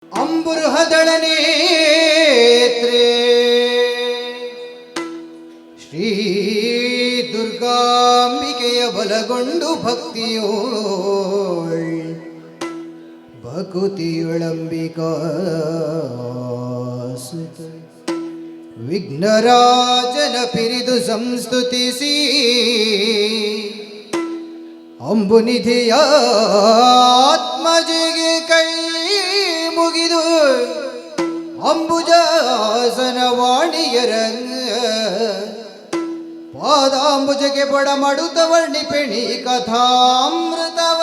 ಅಂಬುರುಹದಳನೇತ್ರೇ ಶ್ರೀ ದುರ್ಗಾಂಬಿಕೆಯ ಬಲಗೊಂಡು ಭಕುತಿಯೊಳಂಬಿಕಾ ವಿಘ್ನರಾಜನ ಪಿರಿದು ಸಂಸ್ತುತಿಸಿ ಅಂಬುನಿಧಿಯ ಆತ್ಮಜಿಗೆ ಕೈ ಮುಗಿದು ಅಂಬುಜಾಸನ ವಾಣಿಯರ ಪಾದಾಂಬುಜಗೆ ಬಡಮಡುತ ವರ್ಣಿಪೆಣಿ ಕಥಾಮೃತವ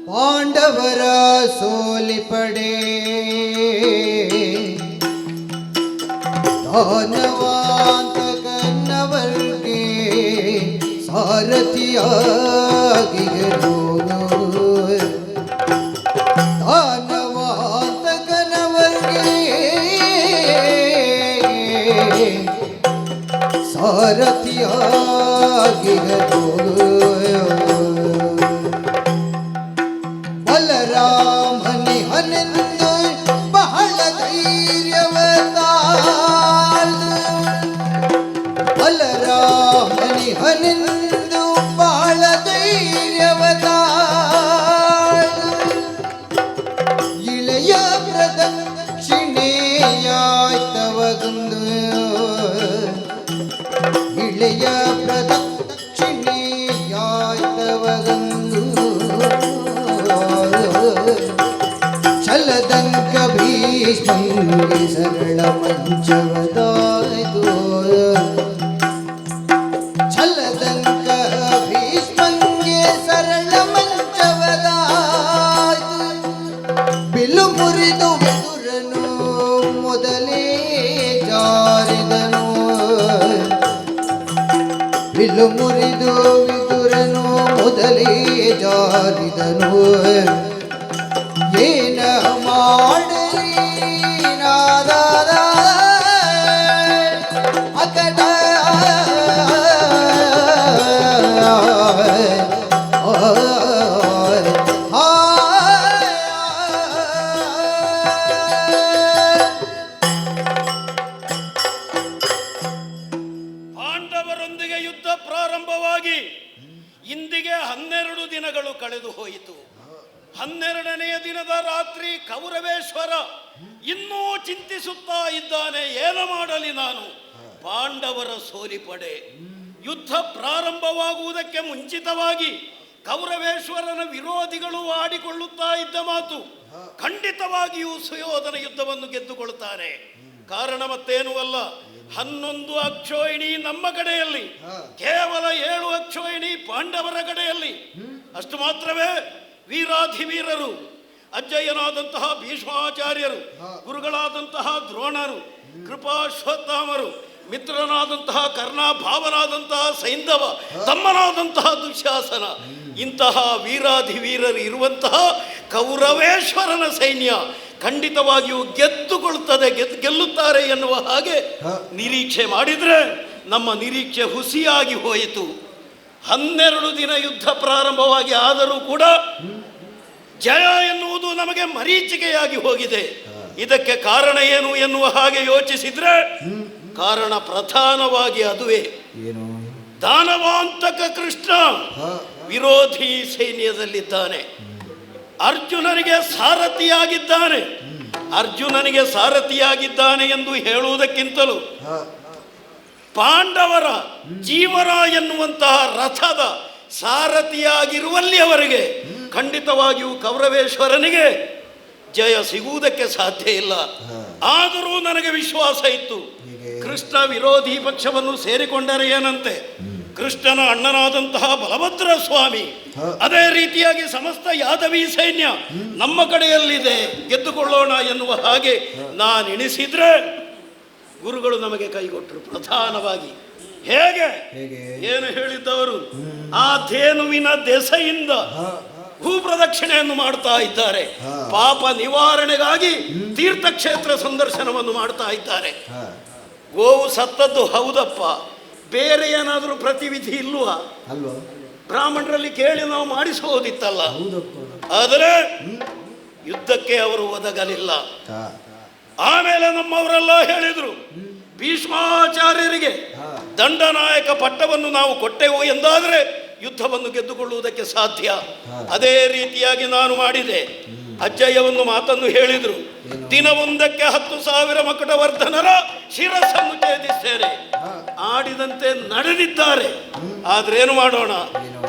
ಪಾಂಡವರ ಸೋಲಿಪಡೆ ದಾನವಾಂತಕನ್ನವರ್ಗೆ ಸಾರಥಿಯಾಗಿರು ದಾನವಾಂತಕನವರ್ಗೆ ಸಾರಥಿಯಾಗಿರು ಬಲರಾಮನಿ ಹನೆಂದು ಬಹಳ ಧೈರ್ಯವತಾಳು ಬಲರಾಮನಿ ಹನೆಂದು ಬಹಳ ಧೈರ್ಯವತಾಳು ಇಳೆಯ ಪ್ರದಕ್ಷಿಣೆಯಾಯ್ತವಗೊಂದು ಇಳೆಯ ಪ್ರದಕ್ಷಿಣೆಯಾಯ್ತವಗೊಂದು ಛಲದಂಕ ಭೀಷ್ಮಂಗೆ ಸರಳ ಮಂಚವದಾಯ್ತು ಛಲದಂಕ ಭೀಷ್ಮಂಗೆ ಸರಳ ಮಂಚವದಾಯ್ತು ಬಿಲ್ಲು ಮುರಿದು ವಿದುರನು ಮೊದಲೇ ಜಾರಿದನು ಬಿಲ್ಲು ಮುರಿದು ವಿದುರನು ಮೊದಲೇ ಜಾರಿದನು ಏನ ಮಾಡಲಿ ನಾದಾದ ಅಕಟ ಪಾಂಡವರೊಂದಿಗೆ ಯುದ್ಧ ಪ್ರಾರಂಭವಾಗಿ ಇಂದಿಗೆ 12 ದಿನಗಳು ಕಳೆದು ಹೋಯಿತು. 12ನೆಯ ದಿನದ ರಾತ್ರಿ ಕೌರವೇಶ್ವರ ಇನ್ನೂ ಚಿಂತಿಸುತ್ತಾ ಇದ್ದಾನೆ. ಏನು ಮಾಡಲಿ ನಾನು? ಪಾಂಡವರ ಸೋಲಿಪಡೆ ಯುದ್ಧ ಪ್ರಾರಂಭವಾಗುವುದಕ್ಕೆ ಮುಂಚಿತವಾಗಿ ಕೌರವೇಶ್ವರನ ವಿರೋಧಿಗಳು ಆಡಿಕೊಳ್ಳುತ್ತಾ ಇದ್ದ ಮಾತು, ಖಂಡಿತವಾಗಿಯೂ ಸುಯೋಧನ ಯುದ್ಧವನ್ನು ಗೆದ್ದುಕೊಳ್ಳುತ್ತಾರೆ. ಕಾರಣ ಮತ್ತೇನೂ ಅಲ್ಲ, 11 ಅಕ್ಷೋಹಿಣಿ ನಮ್ಮ ಕಡೆಯಲ್ಲಿ, ಕೇವಲ 7 ಅಕ್ಷೋಹಿಣಿ ಪಾಂಡವರ ಕಡೆಯಲ್ಲಿ. ಅಷ್ಟು ಮಾತ್ರವೇ ವೀರಾಧಿವೀರರು, ಅಜ್ಜಯ್ಯನಾದಂತಹ ಭೀಷ್ಮಾಚಾರ್ಯರು, ಗುರುಗಳಾದಂತಹ ದ್ರೋಣರು, ಕೃಪಾಶ್ವತ್ಥಾಮರು, ಮಿತ್ರನಾದಂತಹ ಕರ್ಣ, ಭಾವನಾದಂತಹ ಸೈಂಧವ, ತಮ್ಮನಾದಂತಹ ದುಶ್ಯಾಸನ, ಇಂತಹ ವೀರಾಧಿವೀರರು ಇರುವಂತಹ ಕೌರವೇಶ್ವರನ ಸೈನ್ಯ ಖಂಡಿತವಾಗಿಯೂ ಗೆದ್ದುಕೊಳ್ಳುತ್ತದೆ, ಗೆಲ್ಲುತ್ತಾರೆ ಎನ್ನುವ ಹಾಗೆ ನಿರೀಕ್ಷೆ ಮಾಡಿದರೆ ನಮ್ಮ ನಿರೀಕ್ಷೆ ಹುಸಿಯಾಗಿ ಹೋಯಿತು. 12 ದಿನ ಯುದ್ಧ ಪ್ರಾರಂಭವಾಗಿ ಆದರೂ ಕೂಡ ಜಯ ಎನ್ನುವುದು ನಮಗೆ ಮರೀಚಿಕೆಯಾಗಿ ಹೋಗಿದೆ. ಇದಕ್ಕೆ ಕಾರಣ ಏನು ಎನ್ನುವ ಹಾಗೆ ಯೋಚಿಸಿದ್ರೆ ಕಾರಣ ಪ್ರಧಾನವಾಗಿ ಅದುವೇ. ಏನು? ದಾನವಾಂತಕ ಕೃಷ್ಣ ವಿರೋಧಿ ಸೈನ್ಯದಲ್ಲಿದ್ದಾನೆ. ಅರ್ಜುನನಿಗೆ ಸಾರಥಿಯಾಗಿದ್ದಾನೆ. ಅರ್ಜುನನಿಗೆ ಸಾರಥಿಯಾಗಿದ್ದಾನೆ ಎಂದು ಹೇಳುವುದಕ್ಕಿಂತಲೂ ಪಾಂಡವರ ಜೀವನ ಎನ್ನುವಂತಹ ರಥದ ಸಾರಥಿಯಾಗಿರುವಲ್ಲಿ ಅವರಿಗೆ ಖಂಡಿತವಾಗಿಯೂ ಕೌರವೇಶ್ವರನಿಗೆ ಜಯ ಸಿಗುವುದಕ್ಕೆ ಸಾಧ್ಯ ಇಲ್ಲ. ಆದರೂ ನನಗೆ ವಿಶ್ವಾಸ ಇತ್ತು, ಕೃಷ್ಣ ವಿರೋಧಿ ಪಕ್ಷವನ್ನು ಸೇರಿಕೊಂಡರೆ ಏನಂತೆ, ಕೃಷ್ಣನ ಅಣ್ಣನಾದಂತಹ ಬಲಭದ್ರ ಸ್ವಾಮಿ ಅದೇ ರೀತಿಯಾಗಿ ಸಮಸ್ತ ಯಾದವಿ ಸೈನ್ಯ ನಮ್ಮ ಕಡೆಯಲ್ಲಿದೆ, ಗೆದ್ದುಕೊಳ್ಳೋಣ ಎನ್ನುವ ಹಾಗೆ ನಾನು ಎಣಿಸಿದ್ರೆ ಗುರುಗಳು ನಮಗೆ ಕೈಗೊಟ್ಟರು. ಪ್ರಧಾನವಾಗಿ ಹೇಗೆ ಏನು ಹೇಳಿದ್ದವರು, ಆ ಧೇನುವಿನ ದೆಸೆಯಿಂದ ಭೂ ಪ್ರದಕ್ಷಿಣೆಯನ್ನು ಮಾಡ್ತಾ ಇದ್ದಾರೆ. ಪಾಪ ನಿವಾರಣೆಗಾಗಿ ತೀರ್ಥಕ್ಷೇತ್ರ ಸಂದರ್ಶನವನ್ನು ಮಾಡ್ತಾ ಇದ್ದಾರೆ. ಗೋವು ಸತ್ತದ್ದು ಹೌದಪ್ಪ, ಬೇರೆ ಏನಾದರೂ ಪ್ರತಿವಿಧಿ ಇಲ್ವಾ? ಬ್ರಾಹ್ಮಣರಲ್ಲಿ ಕೇಳಿ ನಾವು ಮಾಡಿಸಬಹುದಿತ್ತಲ್ಲ. ಆದರೆ ಯುದ್ಧಕ್ಕೆ ಅವರು ಒದಗಲಿಲ್ಲ. ಆಮೇಲೆ ನಮ್ಮವರೆಲ್ಲ ಹೇಳಿದ್ರು, ಭೀಷ್ಮಾಚಾರ್ಯರಿಗೆ ದಂಡನಾಯಕ ಪಟ್ಟವನ್ನು ನಾವು ಕೊಟ್ಟೆವು ಎಂದಾದರೆ ಯುದ್ಧವನ್ನು ಗೆದ್ದುಕೊಳ್ಳುವುದಕ್ಕೆ ಸಾಧ್ಯ. ಅದೇ ರೀತಿಯಾಗಿ ನಾನು ಮಾಡಿದೆ. ಅಜ್ಜಯ್ಯವನ್ನು ಮಾತನ್ನು ಹೇಳಿದ್ರು, ದಿನವೊಂದಕ್ಕೆ 10,000 ಮಕಟವರ್ಧನರ ಶಿರಸ್ಸನ್ನು ಛೇದಿಸ್ತೇನೆ. ಆಡಿದಂತೆ ನಡೆದಿದ್ದಾರೆ. ಆದ್ರೇನು ಮಾಡೋಣ,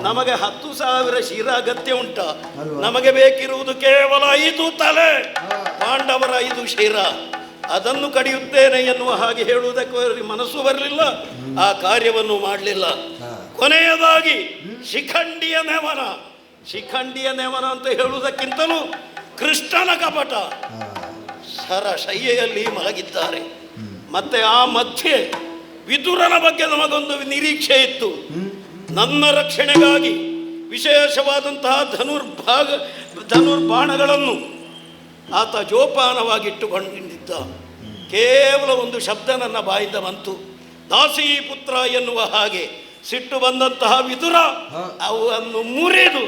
ನಮಗೆ 10,000 ಶಿರ ಅಗತ್ಯ ಉಂಟ? ನಮಗೆ ಬೇಕಿರುವುದು ಕೇವಲ 5 ತಲೆ, ಪಾಂಡವರ 5 ಶಿರ. ಅದನ್ನು ಕಡಿಯುತ್ತೇನೆ ಎನ್ನುವ ಹಾಗೆ ಹೇಳುವುದಕ್ಕೆ ಮನಸ್ಸು ಬರಲಿಲ್ಲ. ಆ ಕಾರ್ಯವನ್ನು ಮಾಡಲಿಲ್ಲ. ಕೊನೆಯದಾಗಿ ಶಿಖಂಡಿಯ ನೆವನ, ಶಿಖಂಡಿಯ ನೆವನ ಅಂತ ಹೇಳುವುದಕ್ಕಿಂತಲೂ ಕೃಷ್ಣನ ಕಪಟ ಶಯ್ಯೆಯಲ್ಲಿ ಮಲಗಿದ್ದಾರೆ. ಮತ್ತೆ ಆ ಮಧ್ಯೆ ವಿದುರನ ಬಗ್ಗೆ ನಮಗೊಂದು ನಿರೀಕ್ಷೆ ಇತ್ತು. ನನ್ನ ರಕ್ಷಣೆಗಾಗಿ ವಿಶೇಷವಾದಂತಹ ಧನುರ್ಬಾಣಗಳನ್ನು ಆತ ಜೋಪಾನವಾಗಿಟ್ಟುಕೊಂಡಿದ್ದ. ಕೇವಲ ಒಂದು ಶಬ್ದ ನನ್ನ ಬಾಯಿಂದ ಬಂತು, ದಾಸೀಪುತ್ರ ಎನ್ನುವ ಹಾಗೆ. ಸಿಟ್ಟು ಬಂದಂತಹ ವಿದುರ ಅವನ್ನು ಮುರಿದು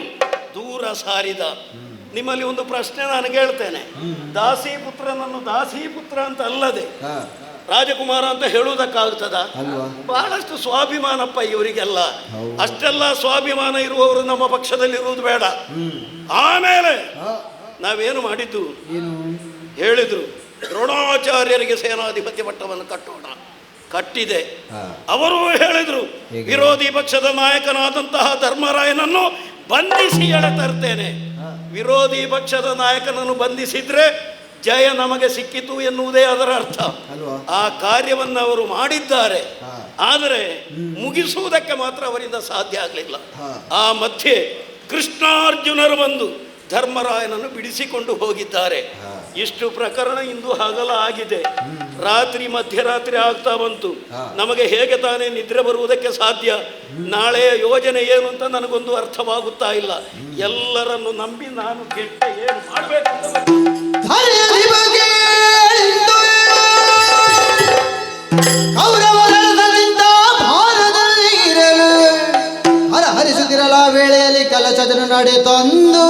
ದೂರ ಸಾರಿದ. ನಿಮ್ಮಲ್ಲಿ ಒಂದು ಪ್ರಶ್ನೆ ನಾನು ಕೇಳ್ತೇನೆ, ದಾಸೀಪುತ್ರನನ್ನು ದಾಸೀಪುತ್ರ ಅಂತ ಅಲ್ಲದೆ ರಾಜಕುಮಾರ ಅಂತ ಹೇಳುವುದಕ್ಕಾಗ್ತದ? ಬಹಳಷ್ಟು ಸ್ವಾಭಿಮಾನಪ್ಪ ಇವರಿಗೆಲ್ಲ. ಅಷ್ಟೆಲ್ಲ ಸ್ವಾಭಿಮಾನ ಇರುವವರು ನಮ್ಮ ಪಕ್ಷದಲ್ಲಿರುವುದು ಬೇಡ. ಆಮೇಲೆ ನಾವೇನು ಮಾಡಿದ್ದು, ಹೇಳಿದ್ರು ದ್ರೋಣಾಚಾರ್ಯರಿಗೆ ಸೇನಾಧಿಪತಿ ಪಟ್ಟವನ್ನು ಕಟ್ಟೋಣ. ಕಟ್ಟಿದೆ. ಅವರು ಹೇಳಿದ್ರು, ವಿರೋಧಿ ಪಕ್ಷದ ನಾಯಕನಾದಂತಹ ಧರ್ಮರಾಯನನ್ನು ಬಂಧಿಸಿ ಎಳೆತರ್ತೇನೆ. ವಿರೋಧಿ ಪಕ್ಷದ ನಾಯಕನನ್ನು ಬಂಧಿಸಿದ್ರೆ ಜಯ ನಮಗೆ ಸಿಕ್ಕಿತು ಎನ್ನುವುದೇ ಅದರ ಅರ್ಥ. ಆ ಕಾರ್ಯವನ್ನು ಅವರು ಮಾಡಿದ್ದಾರೆ. ಆದರೆ ಮುಗಿಸುವುದಕ್ಕೆ ಮಾತ್ರ ಅವರಿಂದ ಸಾಧ್ಯ ಆಗಲಿಲ್ಲ. ಆ ಮಧ್ಯೆ ಕೃಷ್ಣಾರ್ಜುನರು ಬಂದು ಧರ್ಮರಾಯನನ್ನು ಬಿಡಿಸಿಕೊಂಡು ಹೋಗಿದ್ದಾರೆ. ಇಷ್ಟು ಪ್ರಕರಣ ಇಂದು ಹಗಲ ಆಗಿದೆ. ರಾತ್ರಿ ಮಧ್ಯರಾತ್ರಿ ಆಗ್ತಾ ಬಂತು. ನಮಗೆ ಹೇಗೆ ತಾನೇ ನಿದ್ರೆ ಬರುವುದಕ್ಕೆ ಸಾಧ್ಯ? ನಾಳೆಯ ಯೋಜನೆ ಏನು ಅಂತ ನನಗೊಂದು ಅರ್ಥವಾಗುತ್ತಾ ಇಲ್ಲ. ಎಲ್ಲರನ್ನು ನಂಬಿ ನಾನು ಕೆಟ್ಟ ಏನು ಮಾಡಬೇಕು? ಹರಿಸುತ್ತಿರಲ ವೇಳೆಯಲ್ಲಿ ಕಲಶದನು ನಡೆ ತಂದು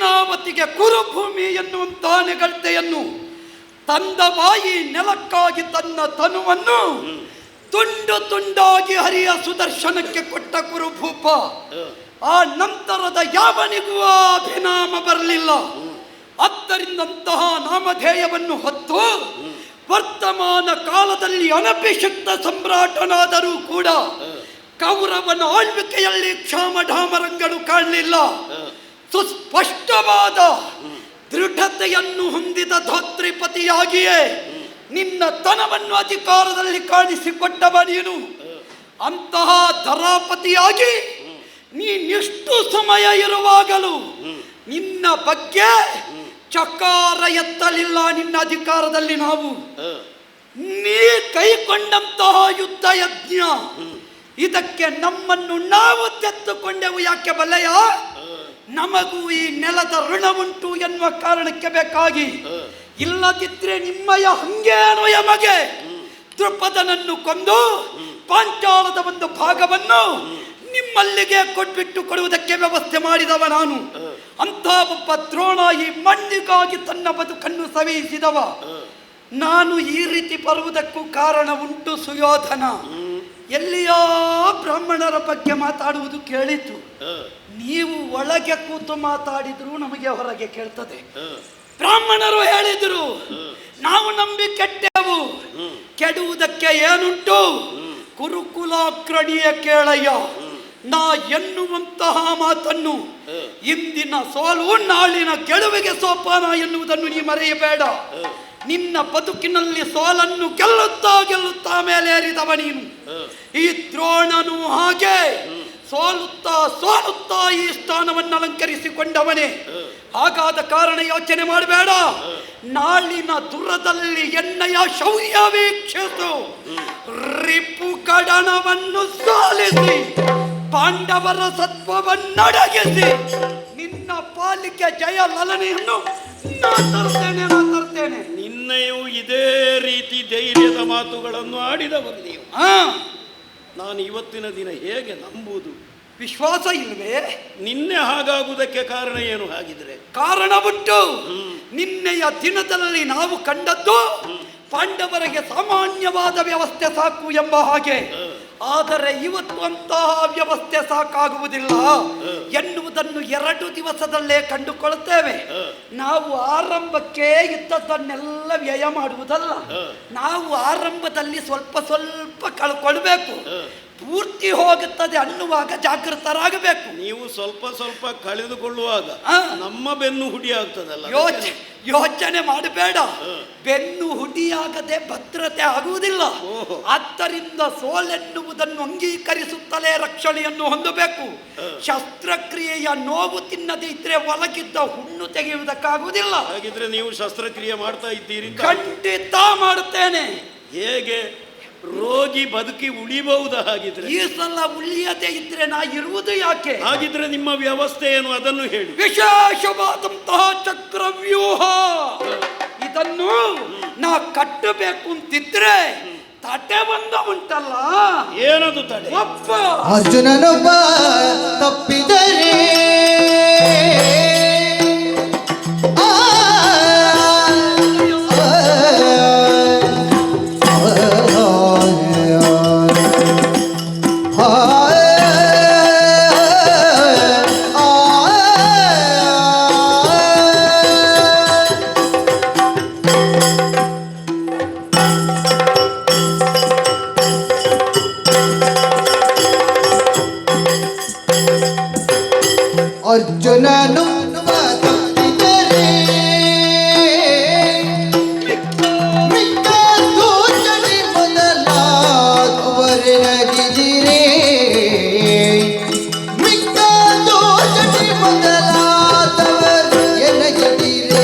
ಹಸ್ತಿನಾವತಿಗೆ ಕುರುಭೂಮಿ ಎನ್ನುವಂತ ನೆಗಳ್ತೆಯನ್ನು ತಂದ ಬಾಯಿ ನೆಲಕ್ಕಾಗಿ ತನ್ನ ತನುವನ್ನು ತುಂಡು ತುಂಡಾಗಿ ಹರಿಯ ಸುದರ್ಶನಕ್ಕೆ ಕೊಟ್ಟ ಕುರುಭೂಪ ಆ ನಂತರದ ಯಾವನಿಗೂ ಆ ಅಭಿನಾಮ ಬರಲಿಲ್ಲ. ಆದ್ದರಿಂದಂತಹ ನಾಮಧೇಯವನ್ನು ಹೊತ್ತು ವರ್ತಮಾನ ಕಾಲದಲ್ಲಿ ಅನಭಿಷಿಕ್ತ ಸಮ್ರಾಟನಾದರೂ ಕೂಡ ಕೌರವನ ಆಳ್ವಿಕೆಯಲ್ಲಿ ಕ್ಷಾಮಢಾಮರಂಗಳು ಕಾಣಲಿಲ್ಲ. ಸುಸ್ಪಷ್ಟವಾದ ದೃಢತೆಯನ್ನು ಹೊಂದಿದ ಧಾತ್ರಿಪತಿಯಾಗಿಯೇ ನಿನ್ನ ತನವನ್ನು ಅಧಿಕಾರದಲ್ಲಿ ಕಾಣಿಸಿಕೊಟ್ಟವ ನೀನು. ಅಂತಹ ಧರಾಪತಿಯಾಗಿ ನೀನಿಷ್ಟು ಸಮಯ ಇರುವಾಗಲೂ ನಿನ್ನ ಬಗ್ಗೆ ಚಕಾರ ಎತ್ತಲಿಲ್ಲ. ನಿನ್ನ ಅಧಿಕಾರದಲ್ಲಿ ನಾವು ನೀ ಕೈಗೊಂಡಂತಹ ಯುದ್ಧ ಯಜ್ಞ ಇದಕ್ಕೆ ನಮ್ಮನ್ನು ನಾವು ತೆತ್ತುಕೊಂಡೆವು. ಯಾಕೆ ಬಲ್ಲೆಯ? ನಮಗೂ ಈ ನೆಲದ ಋಣವುಂಟು ಎನ್ನುವ ಕಾರಣಕ್ಕೆ ಬೇಕಾಗಿ. ಇಲ್ಲದಿದ್ರೆ ನಿಮ್ಮಯ ಹಂಗೇನು ಯಮಗೆ ದೃಪದನನ್ನು ಕೊಂದು ಪಾಂಚಾಲದ ಒಂದು ಭಾಗವನ್ನು ನಿಮ್ಮಲ್ಲಿಗೆ ಕೊಟ್ಬಿಟ್ಟು ಕೊಡುವುದಕ್ಕೆ ವ್ಯವಸ್ಥೆ ಮಾಡಿದವ ನಾನು. ಅಂತ ಒಬ್ಬ ದ್ರೋಣ ಈ ಮಣ್ಣಿಗಾಗಿ ತನ್ನ ಬದುಕನ್ನು ಸವಿಸಿದವ. ನಾನು ಈ ರೀತಿ ಬರುವುದಕ್ಕೂ ಕಾರಣ ಉಂಟು ಸುಯೋಧನ. ಎಲ್ಲಿಯೋ ಬ್ರಾಹ್ಮಣರ ಬಗ್ಗೆ ಮಾತಾಡುವುದು ಕೇಳಿತು. ನೀವು ಒಳಗೆ ಕೂತು ಮಾತಾಡಿದ್ರು ನಮಗೆ ಹೊರಗೆ ಕೇಳ್ತದೆ. ಬ್ರಾಹ್ಮಣರು ಹೇಳಿದ್ರು ನಾವು ನಂಬಿ ಕೆಟ್ಟೆವು. ಕೆಡುವುದಕ್ಕೆ ಏನುಂಟು? ಕುರುಕುಲಾಕ್ರಣಿಯ ಕೇಳಯ್ಯ. ನಾ ಎನ್ನುವಂತಹ ಮಾತನ್ನು ಇಂದಿನ ಸೋಲು ನಾಳಿನ ಗೆಲುವಿಗೆ ಸೋಪಾನ ಎನ್ನುವುದನ್ನು ನೀ ಮರೆಯಬೇಡ. ನಿನ್ನ ಬದುಕಿನಲ್ಲಿ ಸೋಲನ್ನು ಗೆಲ್ಲುತ್ತಾ ಮೇಲೇರಿದವ ನೀನು. ಈ ದ್ರೋಣನು ಹಾಗೆ ಸೋಲುತ್ತಾ ಈ ಸ್ಥಾನವನ್ನು ಅಲಂಕರಿಸಿಕೊಂಡವನೇ. ಹಾಗಾದ ಕಾರಣ ಯೋಚನೆ ಮಾಡಬೇಡ. ನಾಳಿನ ದುರದಲ್ಲಿ ಎಣ್ಣೆಯ ಶೌರ್ಯ ವೀಕ್ಷಿಸು. ರಿಪು ಕಡಣವನ್ನು ಸೋಲಿಸಿ ಪಾಂಡವರ ಸತ್ವವನ್ನಡಗಿಸಿ ನಿನ್ನ ಪಾಲಿಕೆ ಜಯ ಲಲನೆಯನ್ನು ನಾ ತರ್ತೇನೆ. ನಿನ್ನೆಯೂ ಇದೇ ರೀತಿ ಧೈರ್ಯದ ಮಾತುಗಳನ್ನು ಆಡಿದವರು ನೀವು. ನಾನು ಇವತ್ತಿನ ದಿನ ಹೇಗೆ ನಂಬುವುದು? ವಿಶ್ವಾಸ ಇಲ್ವೇ? ನಿನ್ನೆ ಹಾಗಾಗುವುದಕ್ಕೆ ಕಾರಣ ಏನು? ಹಾಗಿದ್ರೆ ಕಾರಣ ಉಂಟು. ನಿನ್ನೆಯ ದಿನದಲ್ಲಿ ನಾವು ಕಂಡದ್ದು ಪಾಂಡವರಿಗೆ ಸಾಮಾನ್ಯವಾದ ವ್ಯವಸ್ಥೆ ಸಾಕು ಎಂಬ ಹಾಗೆ. ಆದರೆ ಇವತ್ತು ಅಂತಹ ವ್ಯವಸ್ಥೆ ಸಾಕಾಗುವುದಿಲ್ಲ ಎನ್ನುವುದನ್ನು 2 ದಿವಸದಲ್ಲೇ ಕಂಡುಕೊಳ್ಳುತ್ತೇವೆ. ನಾವು ಆರಂಭಕ್ಕೆ ಇದ್ದದ್ದನ್ನೆಲ್ಲ ವ್ಯಯ ಮಾಡುವುದಲ್ಲ. ನಾವು ಆರಂಭದಲ್ಲಿ ಸ್ವಲ್ಪ ಕಳ್ಕೊಳ್ಬೇಕು. ಪೂರ್ತಿ ಹೋಗುತ್ತದೆ ಅನ್ನುವಾಗ ಜಾಗೃತರಾಗಬೇಕು. ನೀವು ಸ್ವಲ್ಪ ಕಳೆದುಕೊಳ್ಳುವಾಗ ನಮ್ಮ ಬೆನ್ನು ಹುಡಿ ಆಗ್ತದಲ್ಲ. ಯೋಚನೆ ಮಾಡಬೇಡ. ಬೆನ್ನು ಹುಡಿಯಾಗದೆ ಭದ್ರತೆ ಆಗುವುದಿಲ್ಲ. ಆದ್ದರಿಂದ ಸೋಲೆನ್ನುವುದನ್ನು ಅಂಗೀಕರಿಸುತ್ತಲೇ ರಕ್ಷಣೆಯನ್ನು ಹೊಂದಬೇಕು. ಶಸ್ತ್ರಕ್ರಿಯೆಯ ನೋವು ತಿನ್ನದೇ ಇದ್ರೆ ಒಳಗಿದ್ದ ಹುಣ್ಣು ತೆಗೆಯುವುದಕ್ಕಾಗುವುದಿಲ್ಲ. ಹಾಗಿದ್ರೆ ನೀವು ಶಸ್ತ್ರಕ್ರಿಯೆ ಮಾಡ್ತಾ ಇದ್ದೀರಿ? ಖಂಡಿತ ಮಾಡುತ್ತೇನೆ. ಹೇಗೆ ರೋಗಿ ಬದುಕಿ ಉಳಿಬಹುದು? ಹಾಗಿದ್ರೆ ಈ ಸಲ ಉಳಿಯದೇ ಇದ್ರೆ ನಾ ಇರುವುದು ಯಾಕೆ? ಹಾಗಿದ್ರೆ ನಿಮ್ಮ ವ್ಯವಸ್ಥೆ ಏನು ಅದನ್ನು ಹೇಳಿ. ವಿಶೇಷವಾದಂತಹ ಚಕ್ರವ್ಯೂಹ ಇದನ್ನು ನಾ ಕಟ್ಟಬೇಕು ಅಂತಿದ್ರೆ ತಟೆ ಬಂದ ಉಂಟಲ್ಲ. ಏನದು ತಡೆ? ಅರ್ಜುನನೊಬ್ಬ ತಪ್ಪಿದರೆ ಅರ್ಜುನನು ತಪ್ಪಿದರೆ ಮಿಕ್ಕ ದೂತನಿ ಮೊದಲಾದವರೆನಗಿದಿರೆ. ಮಿಕ್ಕ ದೂತನಿ ಮೊದಲಾದವರು ಎನಗಿದಿರೆ.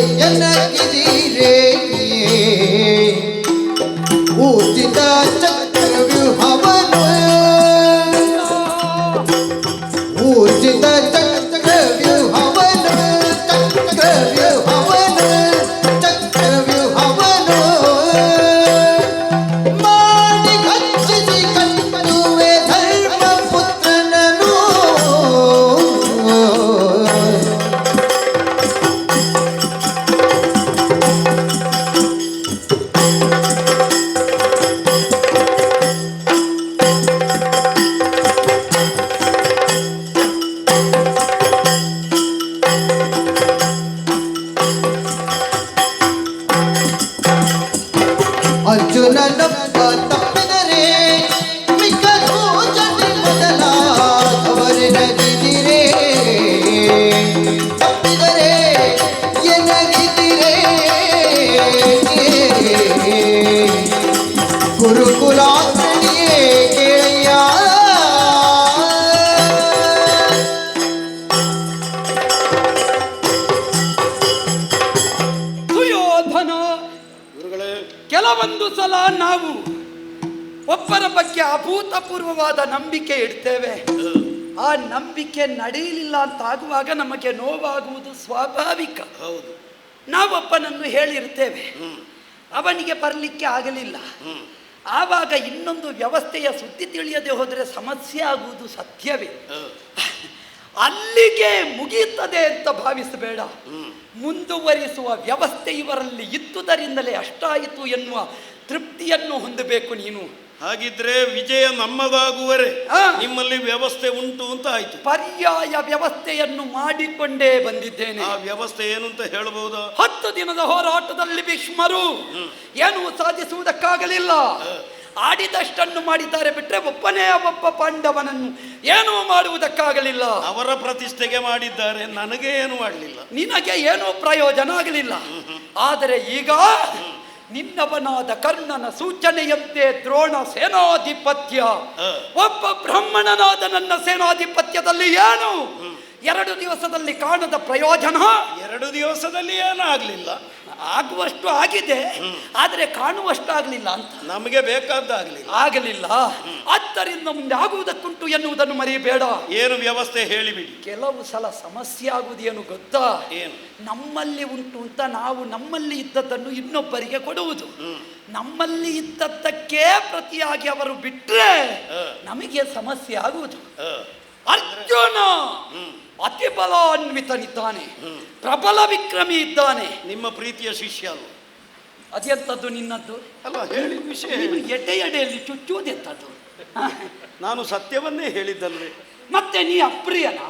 ಊರ್ಜಿತ ಚಕ್ರವ್ಯೂಹವನ್ನು ಊರ್ಜಿತ ಚಕ್ರವ್ಯೂಹವನ್ನು ಒಂದು ಸಲ ನಾವು ಒಬ್ಬರ ಬಗ್ಗೆ ಅಭೂತಪೂರ್ವವಾದ ನಂಬಿಕೆ ಇಡ್ತೇವೆ, ಆ ನಂಬಿಕೆ ನಡೆಯಲಿಲ್ಲ ಅಂತ ಆಗುವಾಗ ನಮಗೆ ನೋವಾಗುವುದು ಸ್ವಾಭಾವಿಕ. ಹೌದು. ನಾವೊಬ್ಬನನ್ನು ಹೇಳಿರ್ತೇವೆ, ಅವನಿಗೆ ಬರಲಿಕ್ಕೆ ಆಗಲಿಲ್ಲ, ಆವಾಗ ಇನ್ನೊಂದು ವ್ಯವಸ್ಥೆಯ ಸುದ್ದಿ ತಿಳಿಯದೆ ಹೋದರೆ ಸಮಸ್ಯೆ ಆಗುವುದು ಸತ್ಯವೇ. ಅಲ್ಲಿಗೆ ಮುಗಿಯುತ್ತದೆ ಅಂತ ಭಾವಿಸಬೇಡ. ಮುಂದುವರಿಸುವ ವ್ಯವಸ್ಥೆ ಇವರಲ್ಲಿ ಇದ್ದುದರಿಂದಲೇ ಅಷ್ಟಾಯಿತು ಎನ್ನುವ ತೃಪ್ತಿಯನ್ನು ಹೊಂದಬೇಕು ನೀನು. ಹಾಗಿದ್ರೆ ವಿಜಯ ನಮ್ಮದಾಗುವರೆ ನಿಮ್ಮಲ್ಲಿ ವ್ಯವಸ್ಥೆ ಉಂಟು ಅಂತ ಆಯ್ತು. ಪರ್ಯಾಯ ವ್ಯವಸ್ಥೆಯನ್ನು ಮಾಡಿಕೊಂಡೇ ಬಂದಿದ್ದೇನೆ. ಆ ವ್ಯವಸ್ಥೆ ಏನು ಅಂತ ಹೇಳಬಹುದಾ? 10 ದಿನದ ಹೋರಾಟದಲ್ಲಿ ಭೀಷ್ಮರು ಏನು ಸಾಧಿಸುವುದಕ್ಕಾಗಲಿಲ್ಲ. ಆಡಿದಷ್ಟನ್ನು ಮಾಡಿದ್ದಾರೆ ಬಿಟ್ಟರೆ ಒಬ್ಬನೇ ಒಬ್ಬ ಪಾಂಡವನನ್ನು ಏನೂ ಮಾಡುವುದಕ್ಕಾಗಲಿಲ್ಲ. ಅವರ ಪ್ರತಿಷ್ಠೆಗೆ ಮಾಡಿದ್ದಾರೆ, ನನಗೆ ಏನು ಮಾಡಲಿಲ್ಲ, ನಿನಗೆ ಏನೂ ಪ್ರಯೋಜನ ಆಗಲಿಲ್ಲ. ಆದರೆ ಈಗ ನಿನ್ನವನಾದ ಕರ್ಣನ ಸೂಚನೆಯಂತೆ ದ್ರೋಣ ಸೇನಾಧಿಪತ್ಯ, ಒಬ್ಬ ಬ್ರಾಹ್ಮಣನಾದ ನನ್ನ ಸೇನಾಧಿಪತ್ಯದಲ್ಲಿ ಏನು 2 ದಿವಸದಲ್ಲಿ ಕಾಣದ ಪ್ರಯೋಜನ. 2 ದಿವಸದಲ್ಲಿ ಏನಾಗ್ಲಿಲ್ಲ, ಆಗುವಷ್ಟು ಆಗಿದೆ, ಆದರೆ ಕಾಣುವಷ್ಟು ಆಗಲಿಲ್ಲ ಅಂತ ನಮಗೆ ಆಗಲಿಲ್ಲ. ಆದ್ದರಿಂದ ಮುಂದೆ ಆಗುವುದಕ್ಕುಂಟು ಎನ್ನುವುದನ್ನು ಮರೆಯಬೇಡ. ಏನು ವ್ಯವಸ್ಥೆ ಹೇಳಿಬಿಡಿ. ಕೆಲವು ಸಲ ಸಮಸ್ಯೆ ಆಗುವುದೇನು ಗೊತ್ತಾ? ಏನು? ನಮ್ಮಲ್ಲಿ ಉಂಟು ಅಂತ ನಾವು ನಮ್ಮಲ್ಲಿ ಇದ್ದದ್ದನ್ನು ಇನ್ನೊಬ್ಬರಿಗೆ ಕೊಡುವುದು. ನಮ್ಮಲ್ಲಿ ಇದ್ದದ್ದಕ್ಕೆ ಪ್ರತಿಯಾಗಿ ಅವರು ಬಿಟ್ರೆ ನಮಗೆ ಸಮಸ್ಯೆ ಆಗುವುದು. ಅರ್ಜುನ ಅತಿ ಬಲಾನ್ವಿತನಿದ್ದಾನೆ, ಪ್ರಬಲ ವಿಕ್ರಮಿ ಇದ್ದಾನೆ. ನಿಮ್ಮ ಪ್ರೀತಿಯ ಶಿಷ್ಯ ಅಲ್ಲ. ಅದೆಂಥದ್ದು ನಿನ್ನದ್ದು ಅಲ್ಲ, ಹೇಳಿ ವಿಷಯ. ಎಡೆಯಲ್ಲಿ ಚುಚ್ಚುವುದೆಂಥದ್ದು? ನಾನು ಸತ್ಯವನ್ನೇ ಹೇಳಿದ್ದಲ್ವೇ. ಮತ್ತೆ ನೀ ಅಪ್ರಿಯನ?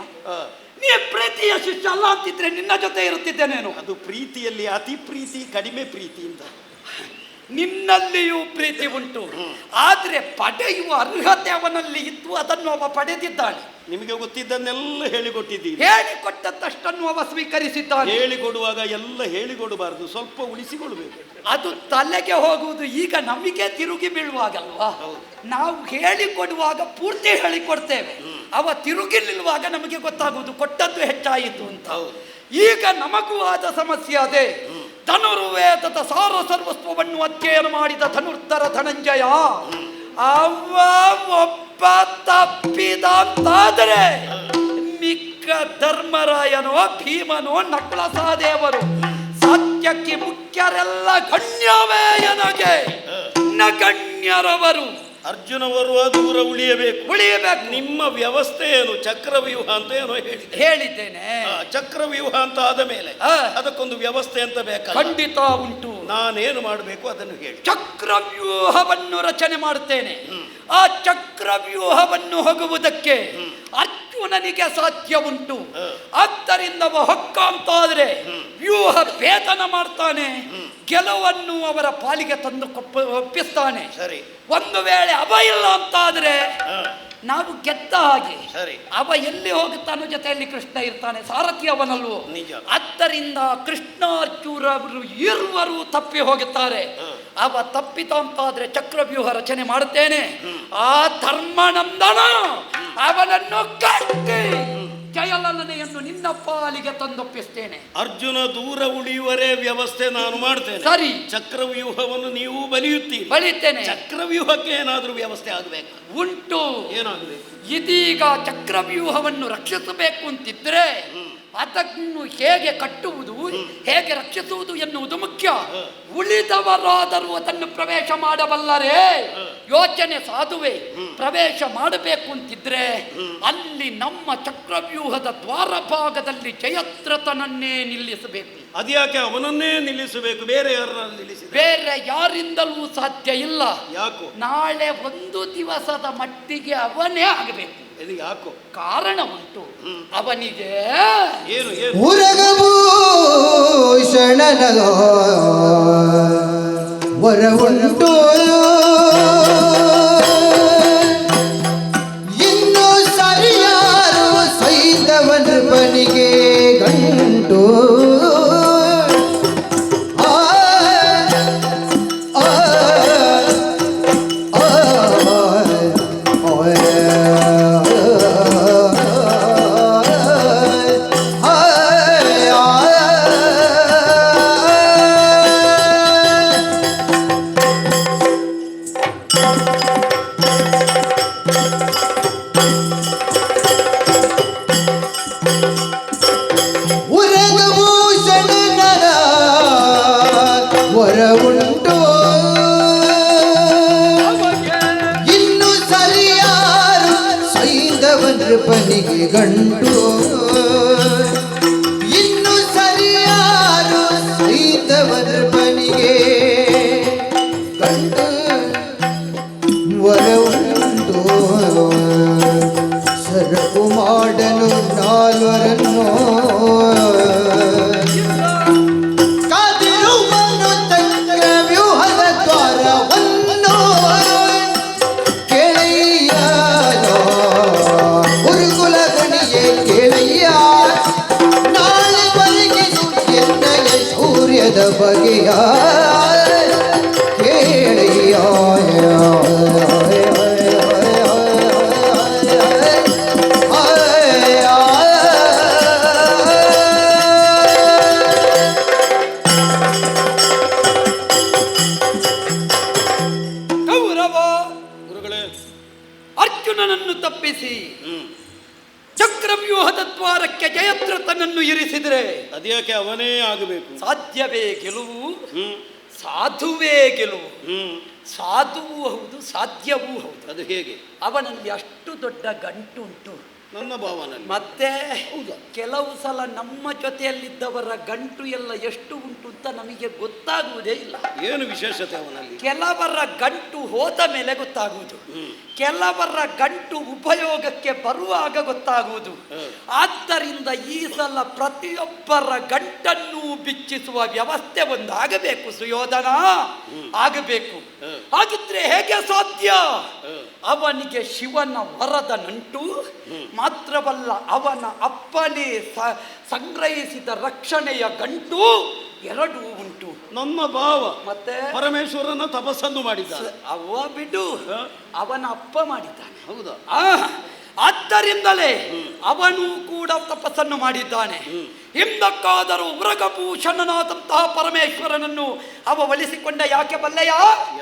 ನೀ ಪ್ರೀತಿಯ ಶಿಷ್ಯ ಅಲ್ಲ ಅಂತಿದ್ರೆ ನಿನ್ನ ಜೊತೆ ಇರುತ್ತಿದ್ದೇನೇನು? ಅದು ಪ್ರೀತಿಯಲ್ಲಿ ಅತಿ ಪ್ರೀತಿ, ಕಡಿಮೆ ಪ್ರೀತಿ ಅಂತ. ನಿನ್ನಲ್ಲಿಯೂ ಪ್ರೀತಿ ಉಂಟು, ಆದ್ರೆ ಪಡೆಯುವ ಅರ್ಹತೆ ಅವನಲ್ಲಿ ಇತ್ತು, ಅದನ್ನು ಅವ ಪಡೆದಿದ್ದಾನೆ. ನಿಮಗೆ ಗೊತ್ತಿದ್ದನ್ನೆಲ್ಲ ಹೇಳಿಕೊಟ್ಟಿದ್ದೀರಿ. ಹೇಳಿಕೊಟ್ಟದ್ದಷ್ಟನ್ನು ಅವ ಸ್ವೀಕರಿಸಿದ್ದಾನೆ. ಹೇಳಿಕೊಡುವಾಗ ಎಲ್ಲ ಹೇಳಿಕೊಡಬಾರದು, ಸ್ವಲ್ಪ ಉಳಿಸಿಕೊಳ್ಬೇಕು. ಅದು ತಲೆಗೆ ಹೋಗುವುದು ಈಗ ನಮಗೆ ತಿರುಗಿ ಬೀಳುವಾಗಲ್ವಾ. ನಾವು ಹೇಳಿಕೊಡುವಾಗ ಪೂರ್ತಿ ಹೇಳಿಕೊಡ್ತೇವೆ, ಅವ ತಿರುಗಿ ನಿಲ್ಲುವಾಗ ನಮಗೆ ಗೊತ್ತಾಗುವುದು ಕೊಟ್ಟದ್ದು ಹೆಚ್ಚಾಯಿತು ಅಂತ. ಈಗ ನಮಗೂ ಆದ ಸಮಸ್ಯೆ ಅದೇ. ಧನುರ್ವೇದದ ಸಾರ ಸರ್ವಸ್ವವನ್ನು ಅಧ್ಯಯನ ಮಾಡಿದ ಧನುರ್ಧರ ಧನಂಜಯ ಅವ ಒಬ್ಬ ತಪ್ಪಿದ ಅಂತಾದರೆ ಮಿಕ್ಕ ಧರ್ಮರಾಯನೋ ಭೀಮನೋ ನಕುಲ ಸಹದೇವರು ಸತ್ಯಕ್ಕೆ ಮುಖ್ಯರೆಲ್ಲ ಗಣ್ಯವೇ ಎನಗೆ ನಗಣ್ಯರವರು. ಅರ್ಜುನ ಬರುವ ದೂರ ಉಳಿಯಬೇಕು. ನಿಮ್ಮ ವ್ಯವಸ್ಥೆ ಏನು? ಚಕ್ರವ್ಯೂಹ ಅಂತ ಏನೋ ಹೇಳಿದ್ದೇನೆ. ಚಕ್ರವ್ಯೂಹ ಅಂತ ಆದ ಮೇಲೆ ಅದಕ್ಕೊಂದು ವ್ಯವಸ್ಥೆ ಅಂತ ಬೇಕು. ಖಂಡಿತ ಉಂಟು. ನಾನೇನು ಮಾಡಬೇಕು ಅದನ್ನು ಹೇಳಿ. ಚಕ್ರವ್ಯೂಹವನ್ನು ರಚನೆ ಮಾಡುತ್ತೇನೆ. ಆ ಚಕ್ರವ್ಯೂಹವನ್ನು ಹೋಗುವುದಕ್ಕೆ ಅರ್ಜುನನಿಗೆ ಸಾಧ್ಯ ಉಂಟು. ಆದ್ದರಿಂದ ಹೊಕ್ಕ ಅಂತಾದ್ರೆ ವ್ಯೂಹ ಭೇದನ ಮಾಡ್ತಾನೆ, ಗೆಲುವನ್ನು ಅವರ ಪಾಲಿಗೆ ತಂದು ಒಪ್ಪಿಸ್ತಾನೆ. ಸರಿ. ಒಂದು ವೇಳೆ ಅವ ಇಲ್ಲ ಅಂತಾದ್ರೆ ನಾವು ಗೆದ್ದ ಹಾಗೆ. ಅವ ಎಲ್ಲಿ ಹೋಗುತ್ತಾನೋ ಜೊತೆಯಲ್ಲಿ ಕೃಷ್ಣ ಇರ್ತಾನೆ, ಸಾರಥಿ ಅವನಲ್ವೋ. ಆದ್ದರಿಂದ ಕೃಷ್ಣಾರ್ಜುನರು ಇರುವರು ತಪ್ಪಿ ಹೋಗುತ್ತಾರೆ. ಅವ ತಪ್ಪಿತ ಅಂತಾದ್ರೆ ಚಕ್ರವ್ಯೂಹ ರಚನೆ ಮಾಡುತ್ತೇನೆ. ಆ ಧರ್ಮನಂದನ ಅವನನ್ನು ಕಟ್ಟಿ ಜಯಲಲನೆಯನ್ನು ನಿನ್ನ ಪಾಲಿಗೆ ತಂದೊಪ್ಪಿಸ್ತೇನೆ. ಅರ್ಜುನ ದೂರ ಉಳಿಯುವರೇ ವ್ಯವಸ್ಥೆ ನಾನು ಮಾಡ್ತೇನೆ. ಸರಿ. ಚಕ್ರವ್ಯೂಹವನ್ನು ನೀವು ಬಲಿಯುತ್ತೇನೆ. ಚಕ್ರವ್ಯೂಹಕ್ಕೆ ಏನಾದ್ರೂ ವ್ಯವಸ್ಥೆ ಆಗಬೇಕು. ಉಂಟು. ಏನಾಗಬೇಕು? ಇದೀಗ ಚಕ್ರವ್ಯೂಹವನ್ನು ರಕ್ಷಿಸಬೇಕು ಅಂತಿದ್ರೆ ಅದನ್ನು ಹೇಗೆ ಕಟ್ಟುವುದು, ಹೇಗೆ ರಕ್ಷಿಸುವುದು ಎನ್ನುವುದು ಮುಖ್ಯ. ಉಳಿದವರಾದರೂ ಅದನ್ನು ಪ್ರವೇಶ ಮಾಡಬಲ್ಲರೇ? ಯೋಚನೆ ಸಾಧುವೆ. ಪ್ರವೇಶ ಮಾಡಬೇಕು ಅಂತಿದ್ರೆ ಅಲ್ಲಿ ನಮ್ಮ ಚಕ್ರವ್ಯೂಹದ ದ್ವಾರ ಭಾಗದಲ್ಲಿ ಜಯದ್ರಥನನ್ನೇ ನಿಲ್ಲಿಸಬೇಕು. ಅದ್ಯಾಕೆ ಅವನನ್ನೇ ನಿಲ್ಲಿಸಬೇಕು? ಬೇರೆ ಯಾರನ್ನ ನಿಲ್ಲಿಸಿ? ಬೇರೆ ಯಾರಿಂದಲೂ ಸಾಧ್ಯ ಇಲ್ಲ. ಯಾಕೋ? ನಾಳೆ ಒಂದು ದಿವಸದ ಮಟ್ಟಿಗೆ ಅವನೇ ಆಗಬೇಕು. ಯಾಕೋ? ಕಾರಣ ಉಂಟು. ಅವನಿಗೆ ಉರಗಭೂಷಣನ ವರ ಉಂಟು, ಇನ್ನು ಸರಿಯಾರು ಸೈದವನ ಬನಿಗೆ ಗಂಟು. ವರ ಉಂಟು ಇನ್ನು ಸರಿಯಾರು ಸೈಂಧವನ ಪನಿಗೆ ಗಂಟು ಇನ್ನು ಸರಿಯಾರು ಸೈಂಧವನ ಪನಿಗೆ ಗಂಟು ವರ ಉಂಟು ಸರಕು ಮಾಡಲು ನಾಲ್ವರನ್ನು ಕಾದಿರುವನು ಚಕ್ರ ವ್ಯೂಹದ ದ್ವಾರವನ್ನು ಕೇಳಯ್ಯ ಗುರುಕುಲ ಗಣಿಯೇ ಕೇಳಯ್ಯ ನಾಳೆ ಬರಿಗಿದು ಎನ್ನಯ ಸೂರ್ಯದ ಬಗೆಯ ಕೇಳಯ್ಯ ಕೌರವ ಗುರುಗಳೇ, ಅರ್ಜುನನನ್ನು ತಪ್ಪಿಸಿ ಚಕ್ರವ್ಯೂಹದ ದ್ವಾರಕ್ಕೆ ಜಯದ್ರಥನನ್ನು ಇರಿಸಿದರೆ ಅದ್ಯಾಕೆ ಅವನೇ ಆಗಬೇಕು? ಸಾಧ್ಯವೇ ಗೆಲುವು? ಹ್ಮ್ ಸಾಧುವೇ ಗೆಲುವು. ಹ್ಮ್ ಸಾಧುವೂ ಹೌದು, ಸಾಧ್ಯವೂ ಹೌದು. ಅದು ಹೇಗೆ? ಅವನಲ್ಲಿ ಅಷ್ಟು ದೊಡ್ಡ ಗಂಟುಂಟು. ನನ್ನ ಭಾವನಲ್ಲಿ ಮತ್ತೆ ಹೌದಾ? ಕೆಲವು ಸಲ ನಮ್ಮ ಜೊತೆಯಲ್ಲಿದ್ದವರ ಗಂಟು ಎಲ್ಲ ಎಷ್ಟು ಉಂಟು ಅಂತ ನಮಗೆ ಗೊತ್ತಾಗುವುದೇ ಇಲ್ಲ. ಏನು ವಿಶೇಷತೆ ಅವನಲ್ಲಿ? ಕೆಲವರ ಗಂಟು ಹೋದ ಮೇಲೆ ಗೊತ್ತಾಗುವುದು, ಕೆಲವರ ಗಂಟು ಉಪಯೋಗಕ್ಕೆ ಬರುವಾಗ ಗೊತ್ತಾಗುವುದು. ಆದ್ದರಿಂದ ಈ ಸಲ ಪ್ರತಿಯೊಬ್ಬರ ಗಂಟನ್ನು ಬಿಚ್ಚಿಸುವ ವ್ಯವಸ್ಥೆ ಒಂದು ಆಗಬೇಕು ಸುಯೋಧನ, ಆಗಬೇಕು. ಹಾಗಿದ್ರೆ ಹೇಗೆ ಸಾಧ್ಯ? ಅವನಿಗೆ ಶಿವನ ವರದ ನಂಟು ಮಾತ್ರವಲ್ಲ, ಅವನ ಅಪ್ಪನೇ ಸಂಗ್ರಹಿಸಿದ ರಕ್ಷಣೆಯ ಗಂಟು ಎರಡೂ ಉಂಟು. ನನ್ನ ಭಾವ ಮತ್ತೆ ಪರಮೇಶ್ವರನ ತಪಸ್ಸನ್ನು ಮಾಡಿದ್ದ. ಅವ ಬಿಡು, ಅವನ ಅಪ್ಪ ಮಾಡಿದ್ದಾನೆ. ಹೌದಾ? ಆದ್ದರಿಂದಲೇ ಅವನು ಕೂಡ ತಪಸ್ಸನ್ನು ಮಾಡಿದ್ದಾನೆ. ಹಿಂದಕ್ಕಾದರೂ ಮೃಗಭೂಷಣನಾದಂತಹ ಪರಮೇಶ್ವರನನ್ನು ಅವ ಒಲಿಸಿಕೊಂಡ. ಯಾಕೆ ಬಲ್ಲೆಯ?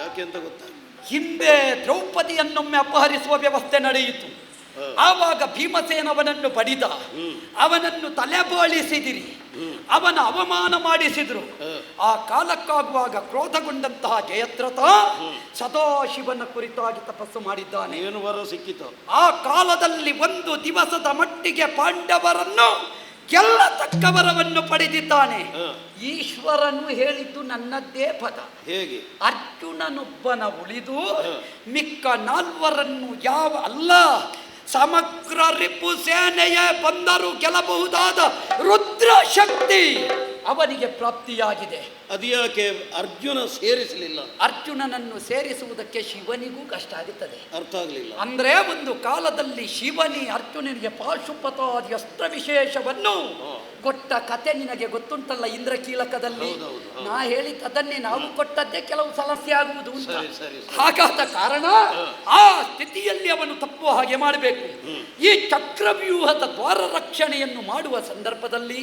ಯಾಕೆ ಅಂತ ಗೊತ್ತಾಗ. ಹಿಂದೆ ದ್ರೌಪದಿಯನ್ನೊಮ್ಮೆ ಅಪಹರಿಸುವ ವ್ಯವಸ್ಥೆ ನಡೆಯಿತು. ಆವಾಗ ಭೀಮಸೇನವನನ್ನು ಬಡಿದ, ಅವನನ್ನು ತಲೆಬೋಳಿಸಿದಿರಿ, ಅವನ ಅವಮಾನ ಮಾಡಿಸಿದ್ರು. ಆ ಕಾಲಕ್ಕಾಗುವಾಗ ಕ್ರೋಧಗೊಂಡಂತಹ ಜಯದ್ರಥ ಸದಾಶಿವನ ಕುರಿತಾಗಿ ತಪಸ್ಸು ಮಾಡಿದ್ದಾನೆ. ಏನು ವರ ಸಿಕ್ಕಿತು? ಆ ಕಾಲದಲ್ಲಿ ಒಂದು ದಿವಸದ ಮಟ್ಟಿಗೆ ಪಾಂಡವರನ್ನು ಗೆಲ್ಲತಕ್ಕವರವನ್ನು ಪಡೆದಿದ್ದಾನೆ. ಈಶ್ವರನು ಹೇಳಿದ್ದು ನನ್ನದ್ದೇ ಪದ. ಹೇಗೆ? ಅರ್ಜುನನೊಬ್ಬನ ಉಳಿದು ಮಿಕ್ಕ ನಾಲ್ವರನ್ನು ಯಾವ ಅಲ್ಲ, ಸಮಗ್ರ ರಿಪು ಸೇನೆಯೇ ಬಂದರೂ ಗೆಲ್ಲಬಹುದಾದ ರುದ್ರ ಶಕ್ತಿ ಅವನಿಗೆ ಪ್ರಾಪ್ತಿಯಾಗಿದೆ. ಅದ್ಯಾಕೆ ಅರ್ಜುನ ಸೇರಿಸಲಿಲ್ಲ? ಅರ್ಜುನನನ್ನು ಸೇರಿಸುವುದಕ್ಕೆ ಶಿವನಿಗೂ ಕಷ್ಟ ಆಗುತ್ತದೆ. ಅರ್ಥ ಆಗಲಿಲ್ಲ. ಅಂದ್ರೆ ಒಂದು ಕಾಲದಲ್ಲಿ ಶಿವನಿ ಅರ್ಜುನನಿಗೆ ಪಾಶುಪತಾದಿ ಅಸ್ತ್ರ ವಿಶೇಷವನ್ನು ಕೊಟ್ಟ ಕತೆ ನಿನಗೆ ಗೊತ್ತುಂಟಲ್ಲ, ಇಂದ್ರಕೀಲಕದಲ್ಲಿ. ನಾ ಹೇಳಿದ್ದನ್ನೇ ನಾವು ಕೊಟ್ಟದ್ದೇ ಕೆಲವು ಸಮಸ್ಯೆ ಆಗುವುದು ಅಂತ. ಹಾಗಾದ ಕಾರಣ ಆ ಸ್ಥಿತಿಯಲ್ಲಿ ಅವನು ತಪ್ಪು ಹಾಗೆ ಮಾಡಬೇಕು. ಈ ಚಕ್ರವ್ಯೂಹದ ದ್ವಾರ ರಕ್ಷಣೆಯನ್ನು ಮಾಡುವ ಸಂದರ್ಭದಲ್ಲಿ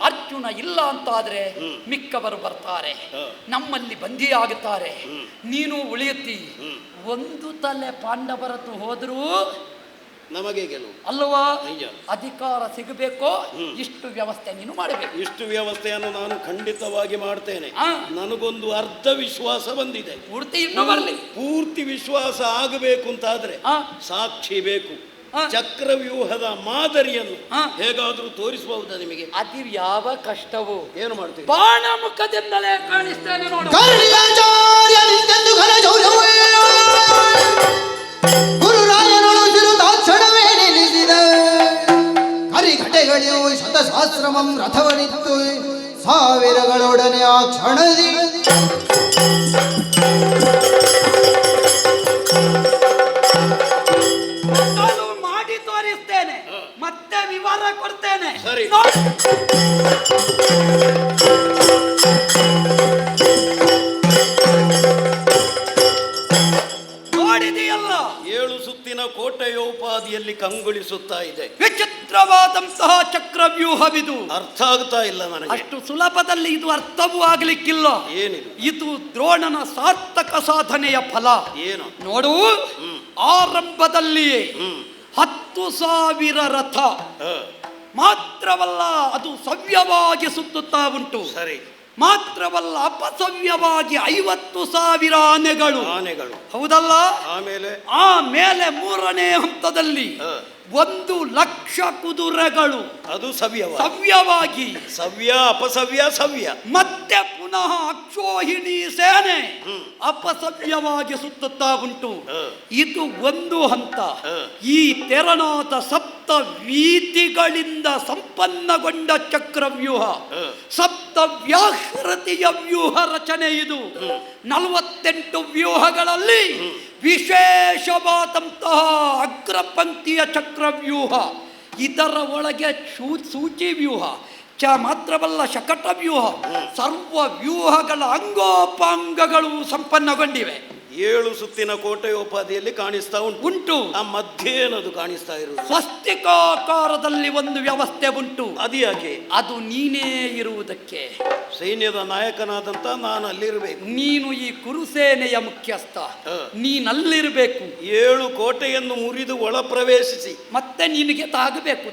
ಅರ್ಜುನ ಇಲ್ಲ ಅಂತಾದ್ರೆ ಮಿಕ್ಕವರು ಬರ್ತಾರೆ, ನಮ್ಮಲ್ಲಿ ಬಂದಿಯಾಗುತ್ತಾರೆ, ನೀನು ಉಳಿಯುತ್ತಿ. ಒಂದು ತಲೆ ಪಾಂಡವರದ್ದು ಹೋದರೂ ನಮಗೆ ಗೆಲುವು ಅಲ್ವಾ? ಅಧಿಕಾರ ಸಿಗಬೇಕೋ ಇಷ್ಟು ವ್ಯವಸ್ಥೆ ನೀನು ಮಾಡಬೇಕು. ಇಷ್ಟು ವ್ಯವಸ್ಥೆಯನ್ನು ನಾನು ಖಂಡಿತವಾಗಿ ಮಾಡ್ತೇನೆ. ನನಗೊಂದು ಅರ್ಧ ವಿಶ್ವಾಸ ಬಂದಿದೆ. ಪೂರ್ತಿ ಇನ್ನೂ ಬರಲಿ. ಪೂರ್ತಿ ವಿಶ್ವಾಸ ಆಗಬೇಕು ಅಂತಾದ್ರೆ ಸಾಕ್ಷಿ ಬೇಕು. ಚಕ್ರವ್ಯೂಹದ ಮಾದರಿಯನ್ನು ಹೇಗಾದ್ರೂ ತೋರಿಸಬಹುದಾ ನಿಮಗೆ? ಅದು ಯಾವ ಕಷ್ಟವೋ ಏನು ಮಾಡ್ತೀವಿ? ಬಾಣ ಮುಖದಿಂದಲೇ ಕಾಣಿಸ್ತೇನೆ ನೋಡು. ಗುರುರಾಯನೊಳು ತಾಕ್ಷಣವೇ ನಿಲ್ಲಿಸಿದ ಕರಿಘಟೆಗಳಿಯು ಶತಸಹಸ್ರಮಂ ರಥವನಿತ್ತು ಸಾವಿರಗಳೊಡನೆ ಆ ಕ್ಷಣದಿ ಮಾಡಿ ತೋರಿಸ್ತೇನೆ, ಮತ್ತೆ ವಿವರ ಕೊಡ್ತೇನೆ. ಸರಿ. ನೋಡಿದೆಯಲ್ಲ, 7 ಸುತ್ತಿನ ಕೋಟೆಯೋಪಾದಿಯಲ್ಲಿ ಕಂಗೊಳಿಸುತ್ತಾ ಇದೆ. ವಿಚಿತ್ರವಾದಂತಹ ಚಕ್ರವ್ಯೂಹವಿದು. ಅರ್ಥ ಆಗ್ತಾ ಇಲ್ಲ ನನಗೆ. ಅಷ್ಟು ಸುಲಭದಲ್ಲಿ ಇದು ಅರ್ಥವೂ ಆಗ್ಲಿಕ್ಕಿಲ್ಲ. ಏನಿದು? ಇದು ದ್ರೋಣನ ಸಾರ್ಥಕ ಸಾಧನೆಯ ಫಲ. ಏನು? ನೋಡು, ಆರಂಭದಲ್ಲಿಯೇ 10,000 ರಥ ಮಾತ್ರವಲ್ಲ, ಅದು ಸವ್ಯವಾಗಿ ಸುತ್ತುತ್ತಾ ಉಂಟು. ಸರಿ. ಮಾತ್ರವಲ್ಲ ಅಪಸವ್ಯವಾಗಿ 50,000 ಆನೆಗಳು. ಹೌದಲ್ಲ? ಆಮೇಲೆ 3ನೇ ಹಂತದಲ್ಲಿ 1,00,000 ಕುದುರೆಗಳು. ಅದು ಸವ್ಯವಾಗಿ ಅಪಸವ್ಯ. ಮತ್ತೆ ಪುನಃ ಅಕ್ಷೋಹಿಣಿ ಸೇನೆ ಅಪಸವ್ಯವಾಗಿ ಸುತ್ತುತ್ತಾ ಉಂಟು. ಇದು ಒಂದು ಹಂತ. ಈ ತೆರನಾಥ ಸಪ್ತ ವೀತಿಗಳಿಂದ ಸಂಪನ್ನಗೊಂಡ ಚಕ್ರವ್ಯೂಹ, ಸಪ್ತ ವ್ಯಾಹೃತಿಯ ವ್ಯೂಹ ರಚನೆ ಇದು. 48 ವ್ಯೂಹಗಳಲ್ಲಿ ವಿಶೇಷವಾದಂತಹ ಅಗ್ರಪಂಕ್ತಿಯ ಚಕ್ರವ್ಯೂಹ. ಇದರ ಒಳಗೆ ಸೂಚಿ ವ್ಯೂಹ ಮಾತ್ರವಲ್ಲ, ಶಕಟ ವ್ಯೂಹ, ಸರ್ವ ವ್ಯೂಹಗಳ ಅಂಗೋಪಾಂಗಗಳು ಸಂಪನ್ನಗೊಂಡಿವೆ. 7 ಸುತ್ತಿನ ಕೋಟೆಯೋಪಾದಿಯಲ್ಲಿ ಕಾಣಿಸ್ತಾ ಉಂಟು. ಆ ಮಧ್ಯೆ ಏನದು ಕಾಣಿಸ್ತಾ ಇರುವುದು? ಸ್ವಸ್ತಿಕಾಕಾರದಲ್ಲಿ ಒಂದು ವ್ಯವಸ್ಥೆ ಉಂಟು. ಅದು ಯಾಕೆ? ಅದು ನೀನೇ ಇರುವುದಕ್ಕೆ. ಸೈನ್ಯದ ನಾಯಕನಾದಂತ ನಾನು ಅಲ್ಲಿರ್ಬೇಕು. ನೀನು ಈ ಕುರುಸೇನೆಯ ಮುಖ್ಯಸ್ಥ, ನೀನಲ್ಲಿರ್ಬೇಕು. 7 ಕೋಟೆಯನ್ನು ಮುರಿದು ಒಳ ಪ್ರವೇಶಿಸಿ ಮತ್ತೆ ನಿನಗೆ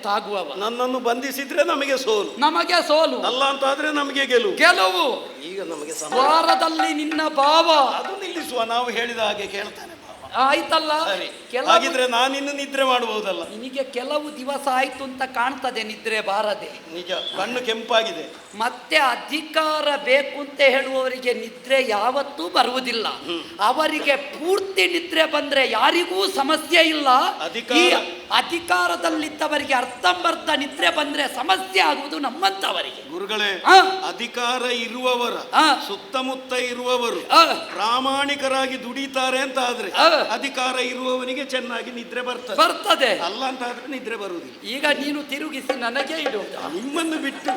ತಾಗುವವ. ನನ್ನನ್ನು ಬಂಧಿಸಿದ್ರೆ ನಮಗೆ ಸೋಲು, ಅಲ್ಲ ಅಂತಾದ್ರೆ ನಮಗೆ ಗೆಲುವು. ಈಗ ನಮಗೆ ವಾರದಲ್ಲಿ ನಿನ್ನ ಭಾವ ಅದು ನಿಲ್ಲಿಸುವ. ನಾವು ಹೇಳಿದ ಹಾಗೆ ಕೇಳ್ತಾನೆ ಆಯ್ತಲ್ಲ. ಹಾಗಿದ್ರೆ ನಾನಿನ್ನು ನಿದ್ರೆ ಮಾಡಬಹುದಲ್ಲ? ನಿನಗೆ ಕೆಲವು ದಿವಸ ಆಯ್ತು ಅಂತ ಕಾಣ್ತದೆ ನಿದ್ರೆ ಬಾರದೆ. ನಿಜ, ಕಣ್ಣು ಕೆಂಪಾಗಿದೆ. ಮತ್ತೆ ಅಧಿಕಾರ ಬೇಕು ಅಂತ ಹೇಳುವವರಿಗೆ ನಿದ್ರೆ ಯಾವತ್ತೂ ಬರುವುದಿಲ್ಲ. ಅವರಿಗೆ ಪೂರ್ತಿ ನಿದ್ರೆ ಬಂದ್ರೆ ಯಾರಿಗೂ ಸಮಸ್ಯೆ ಇಲ್ಲ. ಅಧಿಕಾರದಲ್ಲಿದ್ದವರಿಗೆ ಅರ್ಧಂಬರ್ಧ ನಿದ್ರೆ ಬಂದ್ರೆ ಸಮಸ್ಯೆ ಆಗುವುದು ನಮ್ಮಂತವರಿಗೆ. ಗುರುಗಳೇ, ಅಧಿಕಾರ ಇರುವವರ ಸುತ್ತಮುತ್ತ ಇರುವವರು ಪ್ರಾಮಾಣಿಕರಾಗಿ ದುಡಿತಾರೆ ಅಂತ ಆದ್ರೆ ಅಧಿಕಾರ ಇರುವವನಿಗೆ ಚೆನ್ನಾಗಿ ನಿದ್ರೆ ಬರ್ತದೆ. ಅಲ್ಲ ಅಂತ ಆದ್ರೆ ನಿದ್ರೆ ಬರುವುದಿಲ್ಲ. ಈಗ ನೀನು ತಿರುಗಿಸಿ ನನಗೆ ಇಡುವುದು. ನಿಮ್ಮನ್ನು ಬಿಟ್ಟು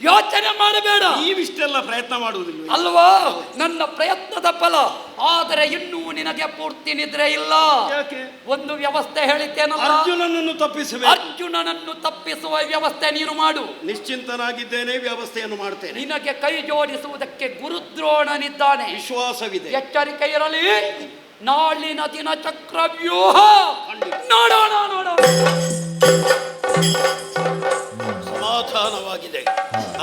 ಯೋಚನೆ ಮಾಡಬೇಡ. ನೀವಿಷ್ಟೆಲ್ಲ ಪ್ರಯತ್ನ ಮಾಡುವುದಿಲ್ಲ ಅಲ್ವಾ? ನನ್ನ ಪ್ರಯತ್ನದ ಫಲ. ಆದರೆ ಇನ್ನೂ ನಿನಗೆ ಪೂರ್ತಿ ನಿದ್ರೆ ಇಲ್ಲ. ಯಾಕೆ? ಒಂದು ವ್ಯವಸ್ಥೆ ಹೇಳಿದ್ದೇನಲ್ಲ, ಅರ್ಜುನನನ್ನು ತಪ್ಪಿಸುವ ವ್ಯವಸ್ಥೆ ನೀನು ಮಾಡು. ನಿಶ್ಚಿಂತನಾಗಿದ್ದೇನೆ, ವ್ಯವಸ್ಥೆಯನ್ನು ಮಾಡ್ತೇನೆ. ನಿನಗೆ ಕೈ ಜೋಡಿಸುವುದಕ್ಕೆ ಗುರುದ್ರೋಣನಿದ್ದಾನೆ, ವಿಶ್ವಾಸವಿದೆ. ಎಚ್ಚರಿಕೆ ಇರಲಿ. ನಾಳಿನ ದಿನ ಚಕ್ರವ್ಯೂಹ ನೋಡೋಣ. ಸಮಾಧಾನವಾಗಿದೆ.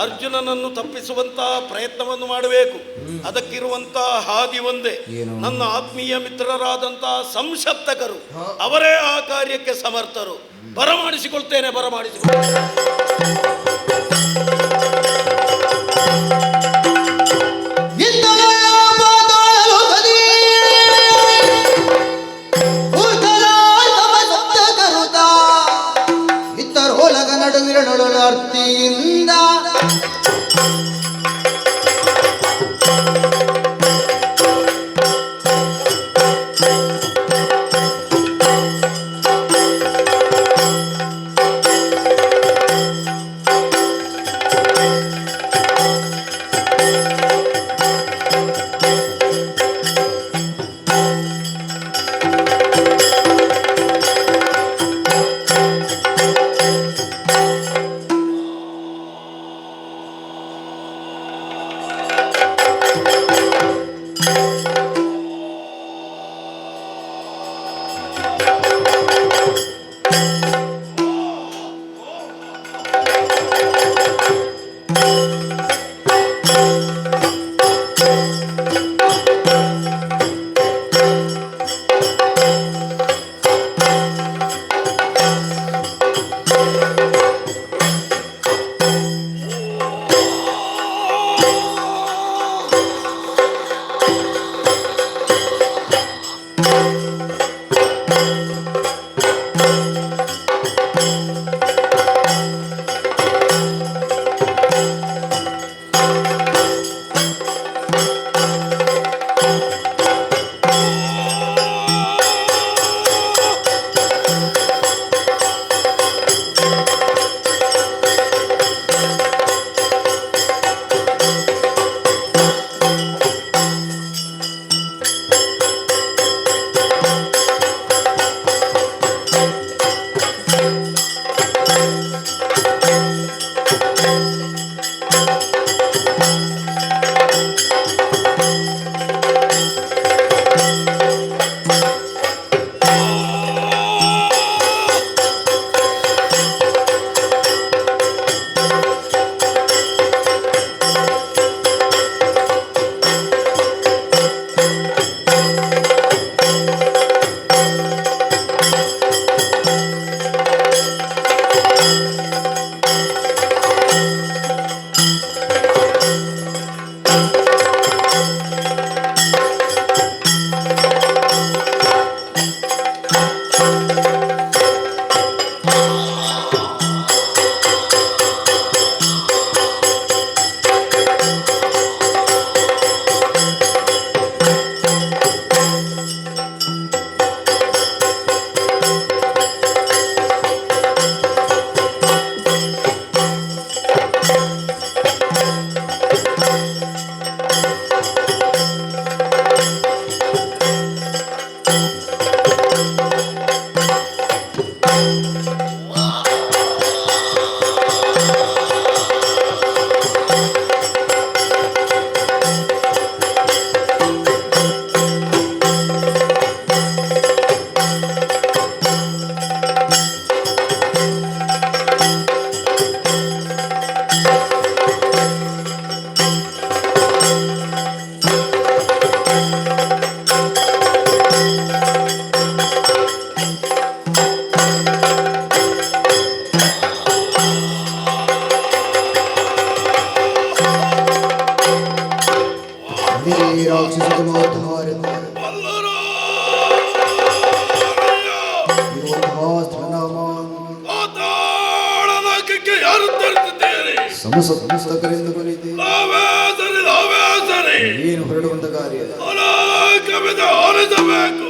ಅರ್ಜುನನನ್ನು ತಪ್ಪಿಸುವಂತಹ ಪ್ರಯತ್ನವನ್ನು ಮಾಡಬೇಕು. ಅದಕ್ಕಿರುವಂತಹ ಹಾದಿ ಒಂದೇ. ನನ್ನ ಆತ್ಮೀಯ ಮಿತ್ರರಾದಂತಹ ಸಂಶಪ್ತಕರು ಅವರೇ ಆ ಕಾರ್ಯಕ್ಕೆ ಸಮರ್ಥರು. ಬರಮಾಡಿಸಿಕೊಳ್ತೇನೆ. ಅರ್ತಿಯಿಂದ ಈ ರಾಕ್ಷಸೋದ್ಧಾರ ಯಾರು ತರುತ್ತಿದ್ದೇನೆ ಸಮಸತ್ತಕರಿಂದ ಕೊಲಿದೆ ಏನು ಹೊರಡುವಂತ ಕಾರ್ಯ ಆಲಿಸಬೇಕು.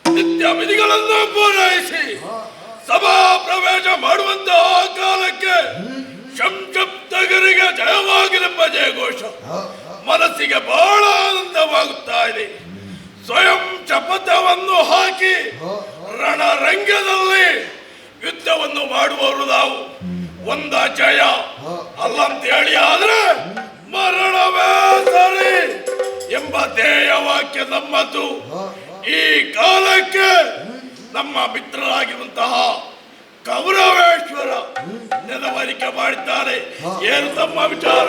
ನಿತ್ಯ ವಿಧಿಗಳನ್ನು ಪೂರೈಸಿ ಸಭಾ ಪ್ರವೇಶ ಮಾಡುವಂತಹ ಕಾಲಕ್ಕೆ ಶಂಶಪ್ತಗರಿಗೆ ಜಯವಾಗಿರೆಂಬ ಜಯಘೋಷ ಮನಸ್ಸಿಗೆ ಬಹಳ ಆನಂದವಾಗುತ್ತಾ ಇದೆ. ಸ್ವಯಂ ಶಪಥವನ್ನು ಹಾಕಿ ರಣರಂಗದಲ್ಲಿ ಯುದ್ಧವನ್ನು ಮಾಡುವವರು ನಾವು. ಒಂದ ಜಯ ಅಲ್ಲಂತ ಹೇಳಿ ಆದ್ರೆ ಮರಣವೇ ಸರಿ ಎಂಬ ಧ್ಯೇಯ ವಾಕ್ಯ ನಮ್ಮದು. ಈ ಕಾಲಕ್ಕೆ ನಮ್ಮ ಮಿತ್ರರಾಗಿರುವಂತಹ ಕೌರವೇಶ್ವರ ನೆನವರಿಕೆ ಮಾಡಿದ್ದಾರೆ. ಏನು ತಮ್ಮ ವಿಚಾರ?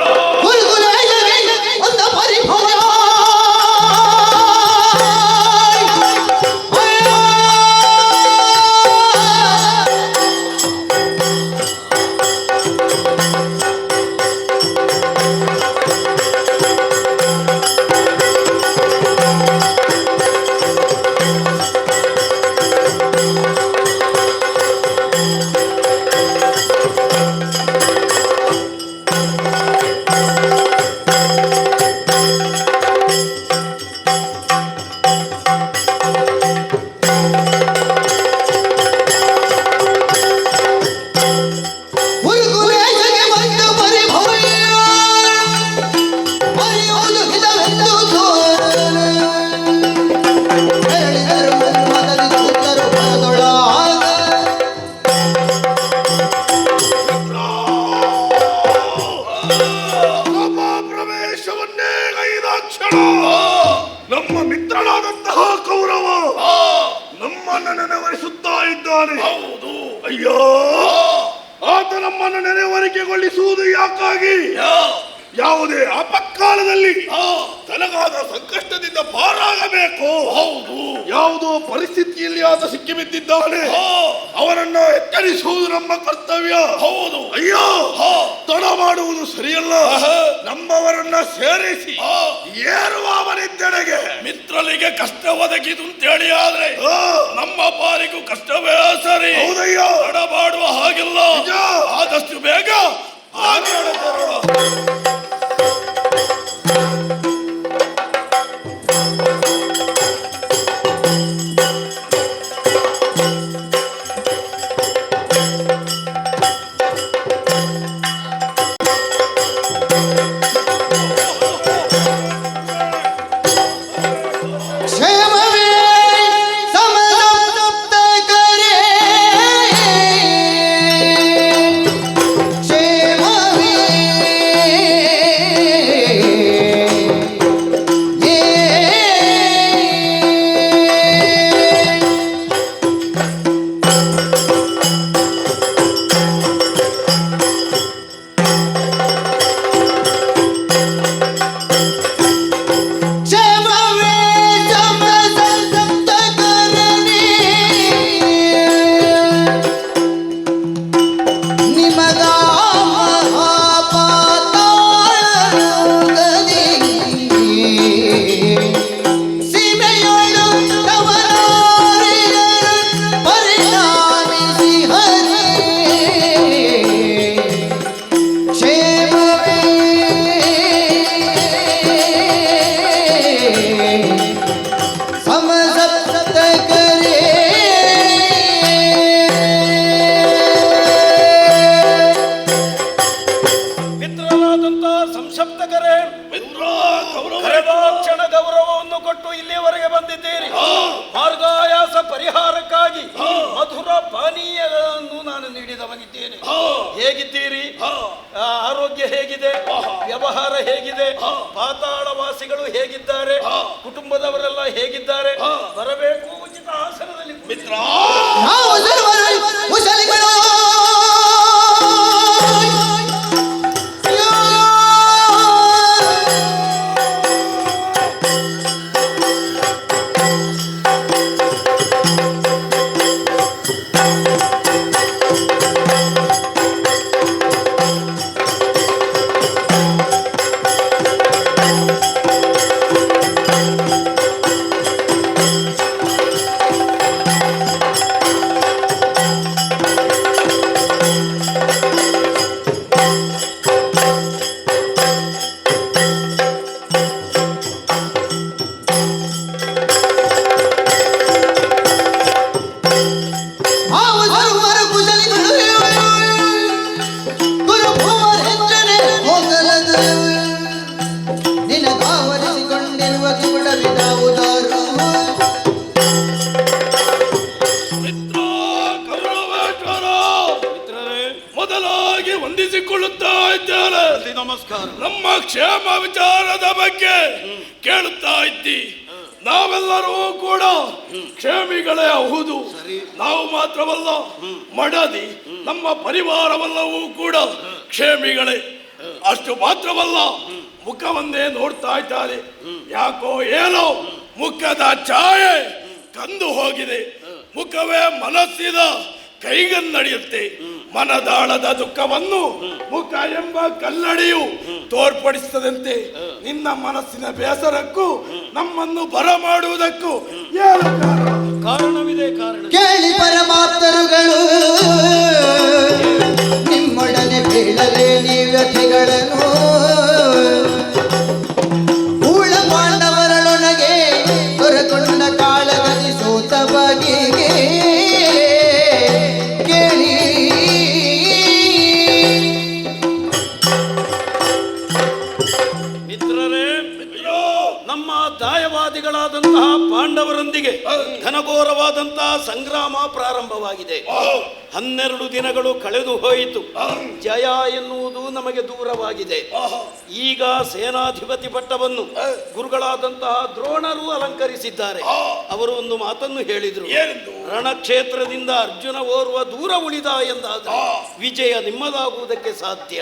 ನಮ್ಮ ಮಿತ್ರನಾದಂತಹ ಕೌರವ ನಮ್ಮನ್ನು ನೆನವರಿಸುತ್ತಾ ಇದ್ದಾನೆ. ಹೌದು. ಅಯ್ಯೋ, ಆತ ನಮ್ಮನ್ನು ನೆನವರಿಕೆಗೊಳಿಸುವುದು ಯಾಕಾಗಿ? ಯಾವುದೇ ಅಪಕಾಲದಲ್ಲಿ ತನಗಾದ ಸಂಕಷ್ಟದಿಂದ ಪಾರಾಗಬೇಕು. ಹೌದು. ಯಾವುದೋ ಪರಿಸ್ಥಿತಿಯಲ್ಲಿ ಆತ ಸಿಕ್ಕಿ ಬಿದ್ದಿದ್ದಾನೆ. ಅವರನ್ನು ಎಚ್ಚರಿಸುವುದು ನಮ್ಮ ಕರ್ತವ್ಯ. ಹೌದು. ಅಯ್ಯೋ, ತಡ ಮಾಡುವುದು ಸರಿಯಲ್ಲ. ನಮ್ಮವರನ್ನ ಸೇರಿಸಿ ಏರುವವನಿದ್ದೆಡೆಗೆ ಮಿತ್ರನಿಗೆ ಕಷ್ಟ ಒದಗಿದು ಅಂತೇಳಿ ಆದ್ರೆ ನಮ್ಮ ಪಾಲಿಗೂ ಕಷ್ಟವೇ ಸರಿ. ಹೌದಯ್ಯ, ತಡ ಮಾಡುವ ಹಾಗಿಲ್ಲ. ಆದಷ್ಟು ಬೇಗ ಕ್ಷೇಮವೇ ಸಮಸಪ್ತ ಕರೆ ಹೇಗಿದ್ದೀರಿ? ಆರೋಗ್ಯ ಹೇಗಿದೆ? ವ್ಯವಹಾರ ಹೇಗಿದೆ? ಪಾತಾಳವಾಸಿಗಳು ಹೇಗಿದ್ದಾರೆ? ಕುಟುಂಬದವರೆಲ್ಲ ಹೇಗಿದ್ದಾರೆ? ಬರಬೇಕು ಉಚಿತ ಆಸನದಲ್ಲಿ ಮಿತ್ರ. ನಮಸ್ಕಾರ. ನಮ್ಮ ಕ್ಷೇಮ ವಿಚಾರದ ಬಗ್ಗೆ ಕೇಳುತ್ತಾ ಇದ್ದಿ. ನಾವೆಲ್ಲರೂ ಕೂಡ ಕ್ಷೇಮಿಗಳೇ ಹೌದು. ನಾವು ಮಾತ್ರವಲ್ಲ, ಮಡದಿ ನಮ್ಮ ಪರಿವಾರವೆಲ್ಲವೂ ಕೂಡ ಕ್ಷೇಮಿಗಳೇ. ಅಷ್ಟು ಮಾತ್ರವಲ್ಲ, ಮುಖವನ್ನೇ ನೋಡ್ತಾ ಇದ್ದಾರೆ. ಯಾಕೋ ಏನೋ ಮುಖದ ಛಾಯೆ ಕಂದು ಹೋಗಿದೆ. ಮುಖವೇ ಮನಸ್ಸಿನ ಕೈಗನ್ನಡಿಯುತ್ತೆ. ಮನದಾಳದ ದುಃಖವನ್ನು ಮುಖ ಎಂಬ ಕಲ್ಲಡಿಯು ತೋರ್ಪಡಿಸದಂತೆ ನಿನ್ನ ಮನಸ್ಸಿನ ಬೇಸರಕ್ಕೂ ನಮ್ಮನ್ನು ಬರಮಾಡುವುದಕ್ಕೂ ಏನು ಕಾರಣವಿದೆ. ಕಾರಣ ಕೇಳಿ ಪರಮಾಪ್ತರುಗಳು ನಿಮ್ಮೊಡನೆ ಬೀಳಲೇ ನೀವ್ಯಥೆಗಳನ್ನು ಊಳ ಪಾಂಡವರೊಳಗೆ ದೊರೆಕೊಂಡ ಕಾಳಗದಿ ಸೋತ ಬಗೆಗೆ ಕೇಳಿ. ಮಿತ್ರರೇ, ನಮ್ಮ ದಾಯವಾದಿಗಳಾದಂತಹ ಪಾಂಡವರೊಂದಿಗೆ ಘನಘೋರವಾದಂತಹ ಸಂಗ್ರಾಮ ಪ್ರಾರಂಭವಾಗಿದೆ. 12 ದಿನಗಳು ಕಳೆದು ಹೋಯಿತು. ಜಯ ಎನ್ನುವುದು ನಮಗೆ ದೂರವಾಗಿದೆ. ಈಗ ಸೇನಾಧಿಪತಿ ಪಟ್ಟವನ್ನು ಗುರುಗಳಾದಂತಹ ದ್ರೋಣರು ಅಲಂಕರಿಸಿದ್ದಾರೆ. ಅವರು ಒಂದು ಮಾತನ್ನು ಹೇಳಿದರು. ರಣಕ್ಷೇತ್ರದಿಂದ ಅರ್ಜುನ ಓರ್ವ ದೂರ ಉಳಿದ ಎಂದಾದರೆ ವಿಜಯ ನಿಮ್ಮದಾಗುವುದಕ್ಕೆ ಸಾಧ್ಯ.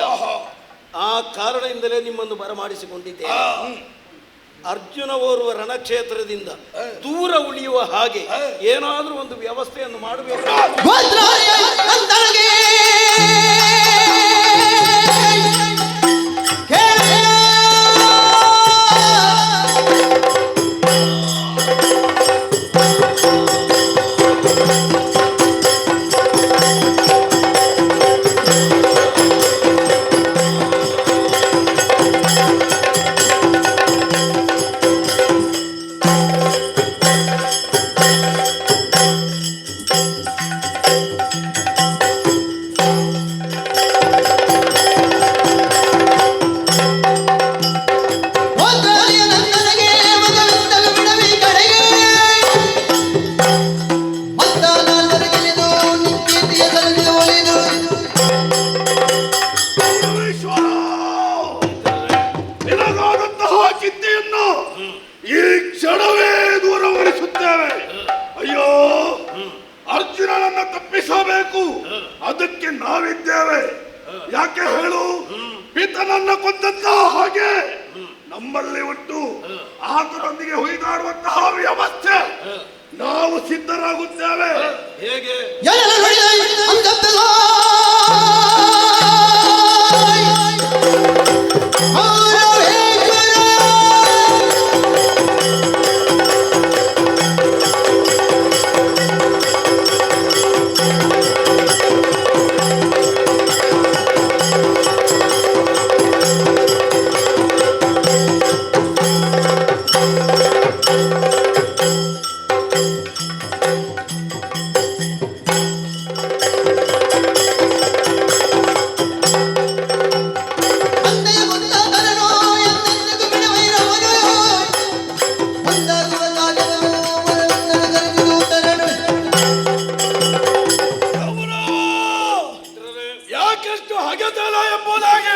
ಆ ಕಾರಣದಿಂದಲೇ ನಿಮ್ಮನ್ನು ಬರಮಾಡಿಸಿಕೊಂಡಿದ್ದೇನೆ. ಅರ್ಜುನ ಓರ್ವ ರಣಕ್ಷೇತ್ರದಿಂದ ದೂರ ಉಳಿಯುವ ಹಾಗೆ ಏನಾದರೂ ಒಂದು ವ್ಯವಸ್ಥೆಯನ್ನು ಮಾಡಬೇಕು. ಅದಕ್ಕೆ ನಾವಿದ್ದೇವೆ. ಯಾಕೆ ಹೇಳು? ಪಿತನನ್ನ ಕೊಂದಂತ ಹಾಗೆ ನಮ್ಮಲ್ಲಿ ಉಂಟು. ಆತನೊಂದಿಗೆ ಹೊಯ್ದಾಡುವಂತಹ ವ್ಯವಸ್ಥೆ ನಾವು ಸಿದ್ಧರಾಗುತ್ತೇವೆ. ಹೇಗೆ? ಯಾಕೆಷ್ಟು ಹಗೆತನ ಎಂಬುದಾಗಿ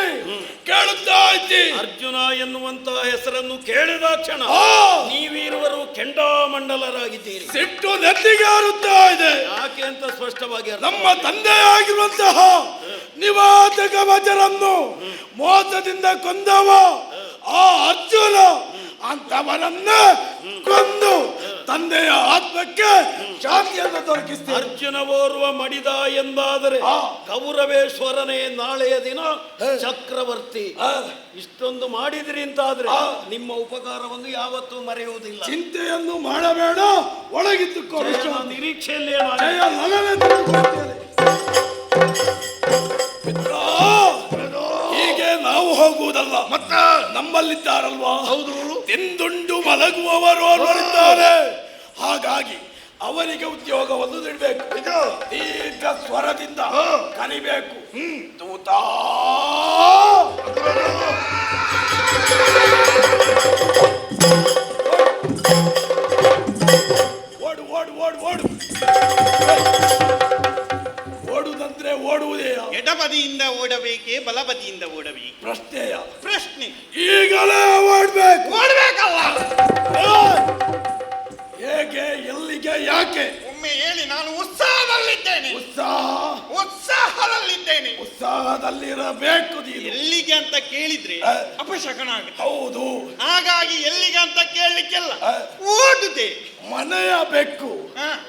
ಕೇಳುತ್ತಾ ಇದ್ದಿ. ಅರ್ಜುನ ಎನ್ನುವಂತಹ ಹೆಸರನ್ನು ಕೇಳಿದ ಕ್ಷಣ ನೀವಿರುವರು ಕೆಂಡಾಮಂಡಲರಾಗಿದ್ದೀರಿ. ಸಿಟ್ಟು ನೆತ್ತಿಗೆ ಹಾರುತ್ತಾ ಇದೆ. ಯಾಕೆ ಅಂತ ಸ್ಪಷ್ಟವಾಗಿ ನಮ್ಮ ತಂದೆಯಾಗಿರುವಂತಹ ನಿವಾತಕ ವಜರನ್ನು ಮೋಸದಿಂದ ಕೊಂದವ ಆ ಅರ್ಜುನ ಅಂತವನನ್ನ ಕೊಂದು ತಂದೆಯ ಆತ್ಮಕ್ಕೆ ಶಾಂತಿಯನ್ನು ದೊರಕಿಸ್ತೀವಿ. ಅರ್ಜುನ ಓರ್ವ ಮಡಿದ ಎಂದಾದರೆ ಕೌರವೇಶ್ವರನೇ ನಾಳೆಯ ದಿನ ಚಕ್ರವರ್ತಿ. ಇಷ್ಟೊಂದು ಮಾಡಿದ್ರಿ ಅಂತಾದ್ರೆ ನಿಮ್ಮ ಉಪಕಾರವನ್ನು ಯಾವತ್ತೂ ಮರೆಯುವುದಿಲ್ಲ. ಚಿಂತೆಯನ್ನು ಮಾಡಬೇಡ, ಒಳಗಿದ್ದುಕೋ. ನಿರೀಕ್ಷೆಯಲ್ಲೇ ಹೀಗೆ ನಾವು ಹೋಗುವುದಲ್ಲ, ಮತ್ತೆ ನಮ್ಮಲ್ಲಿದ್ದಾರಲ್ವಾ, ಹೌದು, ತಿಂದುಂಡು ಮಲಗುವವರು ಅವರಿದ್ದಾರೆ. ಹಾಗಾಗಿ ಅವರಿಗೆ ಉದ್ಯೋಗವನ್ನು ನೀಡಬೇಕು. ದೀರ್ಘ ಸ್ವರದಿಂದ ಕಲಿಬೇಕು. ತೂತಾ ಓಡು ಓಡು ಓಡು ಓಡು. ಓಡುದಂದ್ರೆ ಓಡುವುದೇ. ಎಡಬದಿಯಿಂದ ಓಡಬೇಕೆ ಬಲಬದಿಯಿಂದ ಓಡಬೇಕು? ಪ್ರಶ್ನೆ ಈಗಲೇ ಓಡ್ಬೇಕು. ಓಡಬೇಕಲ್ಲ. ಹೇಗೆ, ಎಲ್ಲಿಗೆ, ಯಾಕೆ? ಒಮ್ಮೆ ಹೇಳಿ. ನಾನು ಉತ್ಸಾಹದಲ್ಲಿದ್ದೇನೆ. ಉತ್ಸಾಹದಲ್ಲಿದ್ದೇನೆ. ಉತ್ಸಾಹದಲ್ಲಿರಬೇಕು. ಎಲ್ಲಿಗೆ ಅಂತ ಕೇಳಿದ್ರೆ ಅಪಶಕನ ಆಗುತ್ತೆ. ಹೌದು. ಹಾಗಾಗಿ ಎಲ್ಲಿಗೆ ಅಂತ ಕೇಳಲಿಕ್ಕೆಲ್ಲ ಓಡುದೆ. ಮನೆಯ ಬೆಕ್ಕು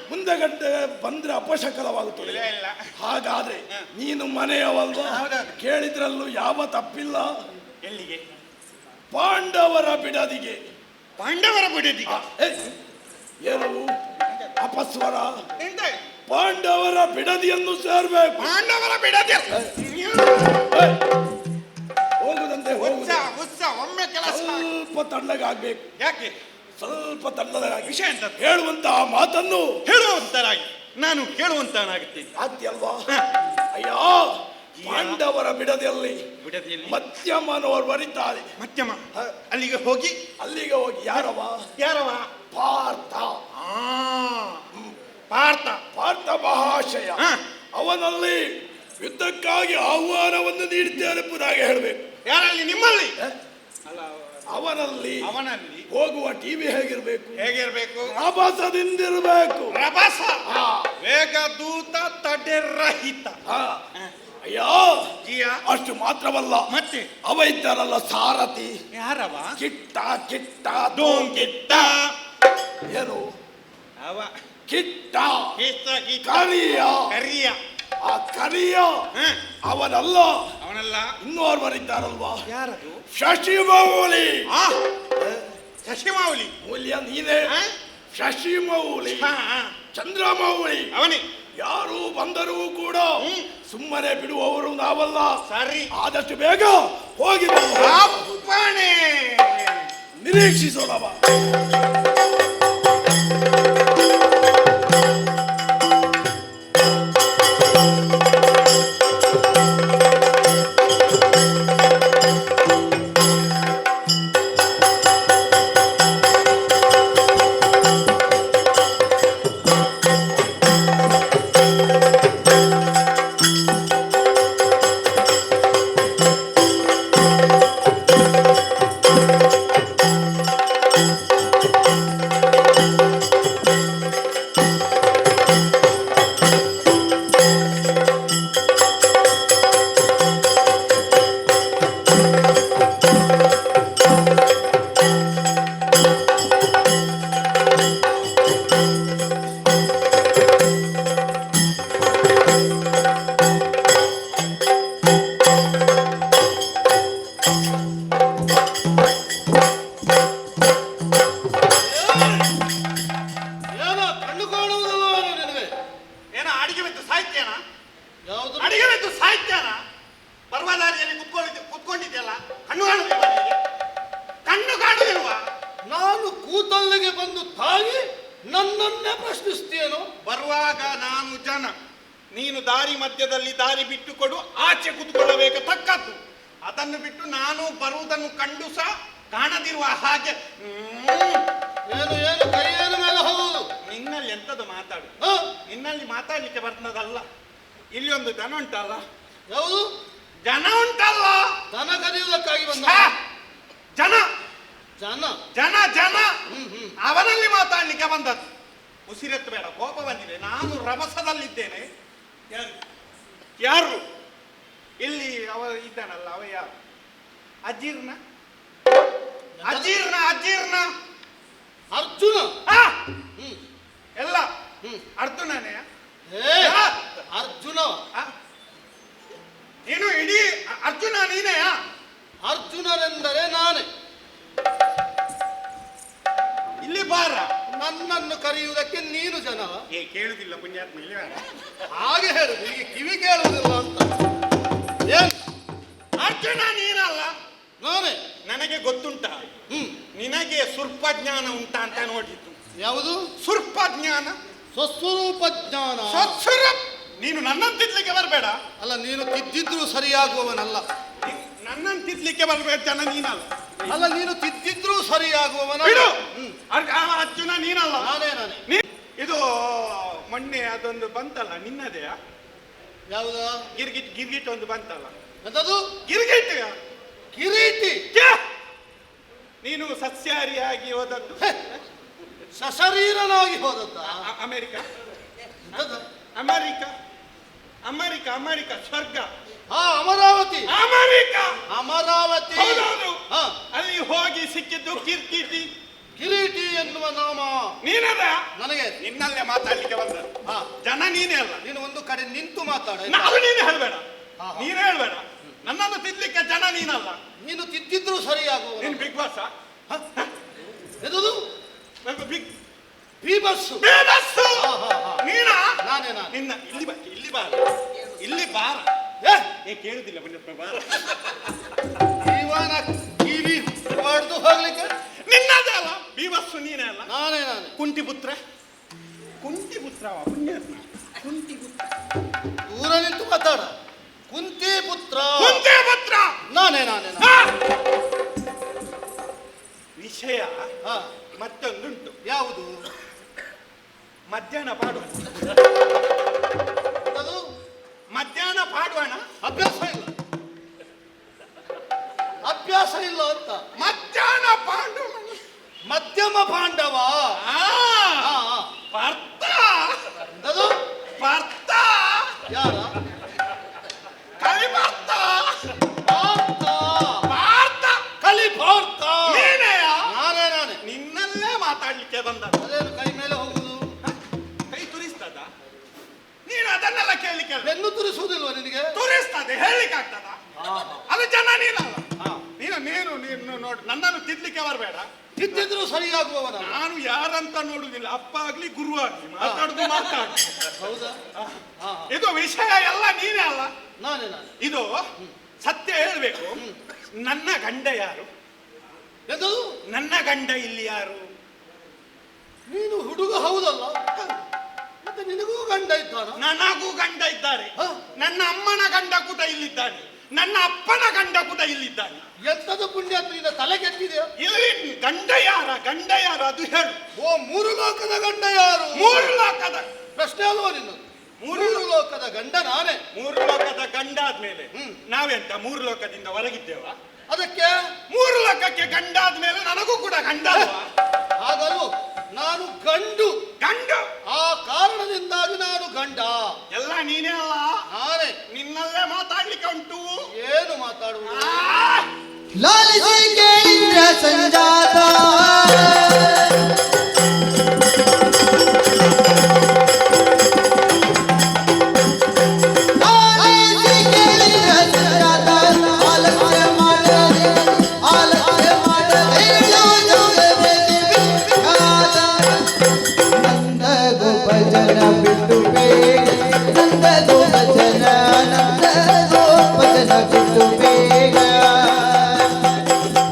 ಮುಂದೆ ಗಂಟೆ ಬಂದ್ರೆ ಅಪಶಕನವಾಗುತ್ತದೆ. ಇಲ್ಲ. ಹಾಗಾದ್ರೆ ನೀನು ಮನೆಯವಲ್ವಾ? ಕೇಳಿದ್ರಲ್ಲೂ ಯಾವ ತಪ್ಪಿಲ್ಲ. ಎಲ್ಲಿಗೆ? ಪಾಂಡವರ ಬಿಡದಿಗೆ. ಪಾಂಡವರ ಬಿಡದಿಗೆ ಏನು ಅಪಸ್ವರ? ಎಂತ? ಪಾಂಡವರ ಬಿಡದಿಯನ್ನು ಸೇರ್ಬೇಕು. ಪಾಂಡವರ ಬಿಡದಿ. ಹೋಗುದಂತೆ ಉತ್ಸಾಹ ಒಮ್ಮೆ ಕೆಲಸ. ಸ್ವಲ್ಪ ತಣ್ಣಗಾಗ್ಬೇಕು. ಯಾಕೆ? ಸ್ವಲ್ಪ ತಣ್ಣಗಾಗಿ ವಿಷಯ ಅಂತ ಹೇಳುವಂತಹ ಮಾತನ್ನು ಹೇಳುವಂತರಾಗಿ ನಾನು ಕೇಳುವಂತನಾಗುತ್ತೇನೆ. ಆದ್ಯಲ್ವಾ? ಅಯ್ಯೋ, ಪಾಂಡವರ ಬಿಡದಿಯಲ್ಲಿ ಮಧ್ಯಮನವರು ಬರೀತಾರೆ. ಮಧ್ಯಮ ಅಲ್ಲಿಗೆ ಹೋಗಿ ಯಾರವ? ಪಾರ್ಥ. ಪಾರ್ಥ ಮಹಾಶಯ. ಅವನಲ್ಲಿ ಯುದ್ಧಕ್ಕಾಗಿ ಆಹ್ವಾನವನ್ನು ನೀಡುತ್ತೇನೆ ಎಂಬುದಾಗಿ ಹೇಳಬೇಕು. ಯಾರಲ್ಲಿ? ನಿಮ್ಮಲ್ಲಿ? ಅವನಲ್ಲಿ ಅವನಲ್ಲಿ ಹೋಗುವ ಟಿವಿ ಹೇಗಿರ್ಬೇಕು? ರಭಸದಿಂದಿರಬೇಕು. ರಭಸ, ವೇಗ ದೂತ, ತಡೆರಹಿತ. ಅಯ್ಯೋ, ಅಷ್ಟು ಮಾತ್ರವಲ್ಲ, ಮತ್ತೆ ಅವ ಇದ್ದಾರಲ್ಲ ಸಾರಥಿ. ಯಾರವ? ಕಿಟ್ಟ ದೋಂಗಿಟ್ಟ. ಏನು ಅವ? ಕಿಟ್ಟ ಕರಿಯ. ಆ ಕರಿಯ ಅವನಲ್ಲ. ಇನ್ನೋರ್ವರಿದ್ದಾರಲ್ವಾ? ಯಾರದು? ಶಶಿಮೌಲಿ. ಶಶಿಮೌಲಿ ಮೂಲ್ಯ ನೀನೇ. ಶಶಿಮೌಲಿ, ಚಂದ್ರಮೌಳಿ. ಅವನೇ. ಯಾರು ಬಂದರೂ ಕೂಡ ಸುಮ್ಮನೆ ಬಿಡುವವರು ನಾವಲ್ಲ. ಸರಿ, ಆದಷ್ಟು ಬೇಗ ಹೋಗಿ ನಿರೀಕ್ಷಿಸೋಣವ. ನೀನು ದಾರಿ ಮಧ್ಯದಲ್ಲಿ ದಾರಿ ಬಿಟ್ಟು ಕೊಡು, ಆಚೆ ಕೂತ್ಕೊಳ್ಳಬೇಕು ತಕ್ಕದ್ದು. ಅದನ್ನು ಬಿಟ್ಟು ನಾನು ಬರುವುದನ್ನು ಕಂಡು ಸಹ ಕಾಣದಿರುವ ಹಾಗೆ ನಿನ್ನಲ್ಲಿ ಎಂತದ್ದು ಮಾತಾಡು. ನಿನ್ನಲ್ಲಿ ಮಾತಾಡ್ಲಿಕ್ಕೆ ಬರ್ತದಲ್ಲ. ಇಲ್ಲಿ ಒಂದು ದನ ಉಂಟಲ್ಲ, ಯಾವುದು? ಜನ ಉಂಟಲ್ಲ, ದನ ಕರೆಯುವುದಕ್ಕಾಗಿ ಬಂದ ಛೆ! ಜನ ಜನ. ಜನ ಜನ ಅವನಲ್ಲಿ ಮಾತಾಡ್ಲಿಕ್ಕೆ ಬಂದದ್ದು. ಉಸಿರೆತ್ತು ಬೇಡ, ಕೋಪ ಬಂದಿದೆ. ನಾನು ರಭಸದಲ್ಲಿದ್ದೇನೆ. ಯಾರು ಯಾರು ಇಲ್ಲಿ ಅವ ಇದ್ದಾನಲ್ಲ, ಅವ ಯಾರು? ಅಜೀರ್ಣ ಅಜೀರ್ಣ ಅಜೀರ್ಣ ಅರ್ಜುನ. ಆ! ಎಲ್ಲ ಅರ್ಜುನನೇ. ಏ, ಅರ್ಜುನ. ನೀನು ಇಡೀ ಅರ್ಜುನ ನೀನೇ? ಅರ್ಜುನರೆಂದರೆ ನಾನೇ. ಇಲ್ಲಿ ಬಾರ. ನನ್ನನ್ನು ಕರೆಯುವುದಕ್ಕೆ ನೀನು ಜನ. ಕೇಳುದಿಲ್ಲ ಪುಣ್ಯಾತ್ಮ, ಇಲ್ಲಿ ಬಾರ. ಹಾಗೆ ಹೇಳುದು, ಈಗ ಕಿವಿ ಕೇಳುವುದಿಲ್ಲ ಅಂತ. ಏನ್? ಅರ್ಜುನ ನೀನಲ್ಲ, ನಾನೇ. ನನಗೆ ಗೊತ್ತುಂಟ. ನಿನಗೆ ಸುರ್ಪಜ್ಞಾನ ಉಂಟಾ ಅಂತ ನೋಡಿದ್ದು. ಯಾವುದು? ಸುರ್ಪಜ್ಞಾನ, ಸ್ವಸ್ವರೂಪ ಜ್ಞಾನ. ಸ್ವಸ್ವರ. ನೀನು ನನ್ನನ್ನು ತಿದ್ಲಿಕ್ಕೆ ಬರಬೇಡ. ಅಲ್ಲ, ನೀನು ತಿದ್ದಿದ್ರು ಸರಿಯಾಗುವವನಲ್ಲ. ನನ್ನನ್ನು ತಿದ್ಲಿಕ್ಕೆ ಬರಬೇಡ ಜನ ನೀನಲ್ಲ. ಅಲ್ಲ, ನೀನು ತಿದ್ದಿದ್ರು ಸರಿಯಾಗುವವನಲ್ಲ. ಬಿಡು. ಅರ್ಜುನ ನೀನಲ್ಲ. ನಾನೇ. ಇದು ಮೊನ್ನೆ ಅದೊಂದು ಬಂತಲ್ಲ, ನಿನ್ನದೆಯಾ? ಯಾವ್ದ? ಗಿರ್ಗಿಟ್ ಗಿರ್ಗಿಟ್ ಒಂದು ಬಂತಲ್ಲ. ಎಂತದು? ಗಿರ್ಗಿಟ್ ಕಿರೀಟಿ. ನೀನು ಸಸ್ಯಾಹಾರಿಯಾಗಿ ಹೋದದ್ದು. ಸಶರೀರನಾಗಿ ಹೋದದ್ದ. ಅಮೆರಿಕ ಎಂತದು? ಅಮೆರಿಕ ಅಮೆರಿಕ ಅಮೆರಿಕ ಸ್ವರ್ಗ. ಹಾ, ಅಮರಾವತಿ. ಅಮೆರಿಕ ಅಮರಾವತಿ. ಹೌದೌದು. ಹಾ. ಅಲ್ಲಿ ಹೋಗಿ ಸಿಕ್ಕಿದ್ದು ಕಿರ್ಕಿಟಿ. ಕಿರೀಟಿ ಎನ್ನುವ ನಾಮ ನೀನದ? ನನಗೆ. ನಿನ್ನಲ್ಲೇ ಮಾತಾಡ್ಲಿಕ್ಕೆ ಬಂದ. ಹಾ. ಜನ ನೀನೇ ಅಲ್ಲ. ನೀನು ಒಂದು ಕಡೆ ನಿಂತು ಮಾತಾಡ. ನಾವು ನೀನು ಹೇಳ್ಬೇಡ. ನೀನು ಹೇಳ್ಬೇಡ. ನನ್ನನ್ನು ತಿದ್ಲಿಕ್ಕೆ ಜನ ನೀನಲ್ಲ. ನೀನು ತಿದ್ದಿದ್ರು ಸರಿಯಾಗುವ. ನೀನು ಬಿಗ್ ಬಾಸ್. ಎದುದು? ಬಿಗ್ ಬೀಬಸ್ಸು. ನೀನ? ನಾನೇ. ನಿನ್ನ ಇಲ್ಲಿ ಬಾ, ಇಲ್ಲಿ ಬಾರ, ಇಲ್ಲಿ ಬಾರ. ಕೇಳುದಿಲ್ಲ ಬಾರ. ಜೀವನ ಕಿವಿ ಹೊಡೆದು ಹೋಗ್ಲಿಕ್ಕೆ ನಿನ್ನದೇ ಅಲ್ಲ. ಬೀಬಸ್ಸು ನೀನೇ ಅಲ್ಲ. ನಾನೇ. ಕುಂಟಿ ಪುತ್ರ. ಕುಂಟಿ ಪುತ್ರ ಪುಣ್ಯಾತ್ಮ. ಕುಂಟಿ ಪುತ್ರ. ದೂರ ನಿಂತು ಮಾತಾಡ. ಕುಂತಿ ಪುತ್ರ. ಕುಂತಿ ಪುತ್ರ. ನಾನೇ. ವಿಷಯ ಮತ್ತೊಂದುಂಟು. ಯಾವುದು? ಮಧ್ಯಾಹ್ನ ಪಾಡುವ. ಅದು ಮಧ್ಯಾಹ್ನ ಪಾಡುವಣ. ಅಭ್ಯಾಸ ಇಲ್ಲ ಅಂತ. ಮಧ್ಯಾಹ್ನ ಪಾಂಡವ. ಮಧ್ಯಮ ಪಾಂಡವ. ಪಾರ್ಥ. ಅದು ಪಾರ್ಥ. ಯಾರ? ಕಲಿಪಾರ್ಥ. ಪಾರ್ಥ. ಕಲಿಪಾರ್ಥ. ನೀನೆಯ? ನಾನೇ. ನಿನ್ನಲ್ಲೇ ಮಾತಾಡ್ಲಿಕ್ಕೆ ಬಂದ. ಅದೇನು ಕೈ ಮೇಲೆ ಹೋಗುದು? ಕೈ ತುರಿಸ್ತದ? ನೀನು ಅದನ್ನೆಲ್ಲ ಕೇಳಲಿಕ್ಕೆ. ಬೆನ್ನು ತುರಿಸುವುದಿಲ್ವ ನಿನಗೆ? ತುರಿಸ್ತದೆ, ಹೇಳಲಿಕ್ಕೆ ಆಗ್ತದ? ಅದು ಜನ ನೀನಲ್ಲ. ನೀನು ನೋಡು, ನನ್ನನ್ನು ತಿದ್ಲಿಕ್ಕೆ ಬರಬೇಡ. ತಿದ್ದಿದ್ರು ಸರಿಯಾಗುವವನ. ನಾನು ಯಾರಂತ ನೋಡುದಿಲ್ಲ. ಅಪ್ಪ ಆಗ್ಲಿ ಗುರು ಆಗ್ಲಿ, ಮಾತಾಡುದು ಮಾತಾಡು. ಹೌದಾ? ಇದು ವಿಷಯ ಎಲ್ಲ ನೀನೇ ಅಲ್ಲ. ನಾನೇ. ಇದು ಸತ್ಯ ಹೇಳ್ಬೇಕು. ನನ್ನ ಗಂಡ ಯಾರು? ಎಂತದು? ನನ್ನ ಗಂಡ ಇಲ್ಲಿ ಯಾರು? ನೀನು ಹುಡುಗ ಹೌದಲ್ಲ? ಮತ್ತೆ ನಿನಗೂ ಗಂಡ ಇದ್ದಾನ? ನನಗೂ ಗಂಡ ಇದ್ದಾರೆ. ನನ್ನ ಅಮ್ಮನ ಗಂಡ ಕೂಡ ಇಲ್ಲಿದ್ದಾನೆ. ನನ್ನ ಅಪ್ಪನ ಗಂಡ ಕೂಡ ಇಲ್ಲಿದ್ದಾನೆ. ಎಂತದು ಪುಣ್ಯಾತ್ಮ, ನಿನ್ನ ತಲೆ ಕೆಟ್ಟಿದೆಯಾ? ಇಲ್ಲಿ ಗಂಡ ಯಾರ ಅದು ಹೇಳು. ಓ, ಮೂರು ಲೋಕದ ಗಂಡ ಯಾರು? ಮೂರು ಲೋಕದ ಪ್ರಶ್ನೆ ಅಲ್ವಾ ನಿನ್ನದು? ಮೂರು ಲೋಕದ ಗಂಡ ನಾನೇ. ಮೂರು ಲೋಕದ ಗಂಡ ಆದ್ಮೇಲೆ ನಾವೆಂತ ಮೂರು ಲೋಕದಿಂದ ಹೊರಗಿದ್ದೇವ? ಅದಕ್ಕೆ ಮೂರು ಲೋಕಕ್ಕೆ ಗಂಡ ಆದ್ಮೇಲೆ ನನಗೂ ಕೂಡ ಗಂಡ ಅಲ್ವಾ? ಹಾಗಲ್ವ? ನಾನು ಗಂಡು. ಆ ಕಾರಣದಿಂದಾಗಿ ನಾನು ಗಂಡ. ಎಲ್ಲ ನೀನೇ ಅಲ್ಲ. ನಾನೇ. ನಿನ್ನಲ್ಲೇ ಮಾತಾಡ್ಲಿಕ್ಕೆ ಉಂಟು. ಏನು ಮಾತಾಡುವುದು? ಲಾಲಿಸಿ ಕೇಳಿದ್ರ ಸಂಜಾತ.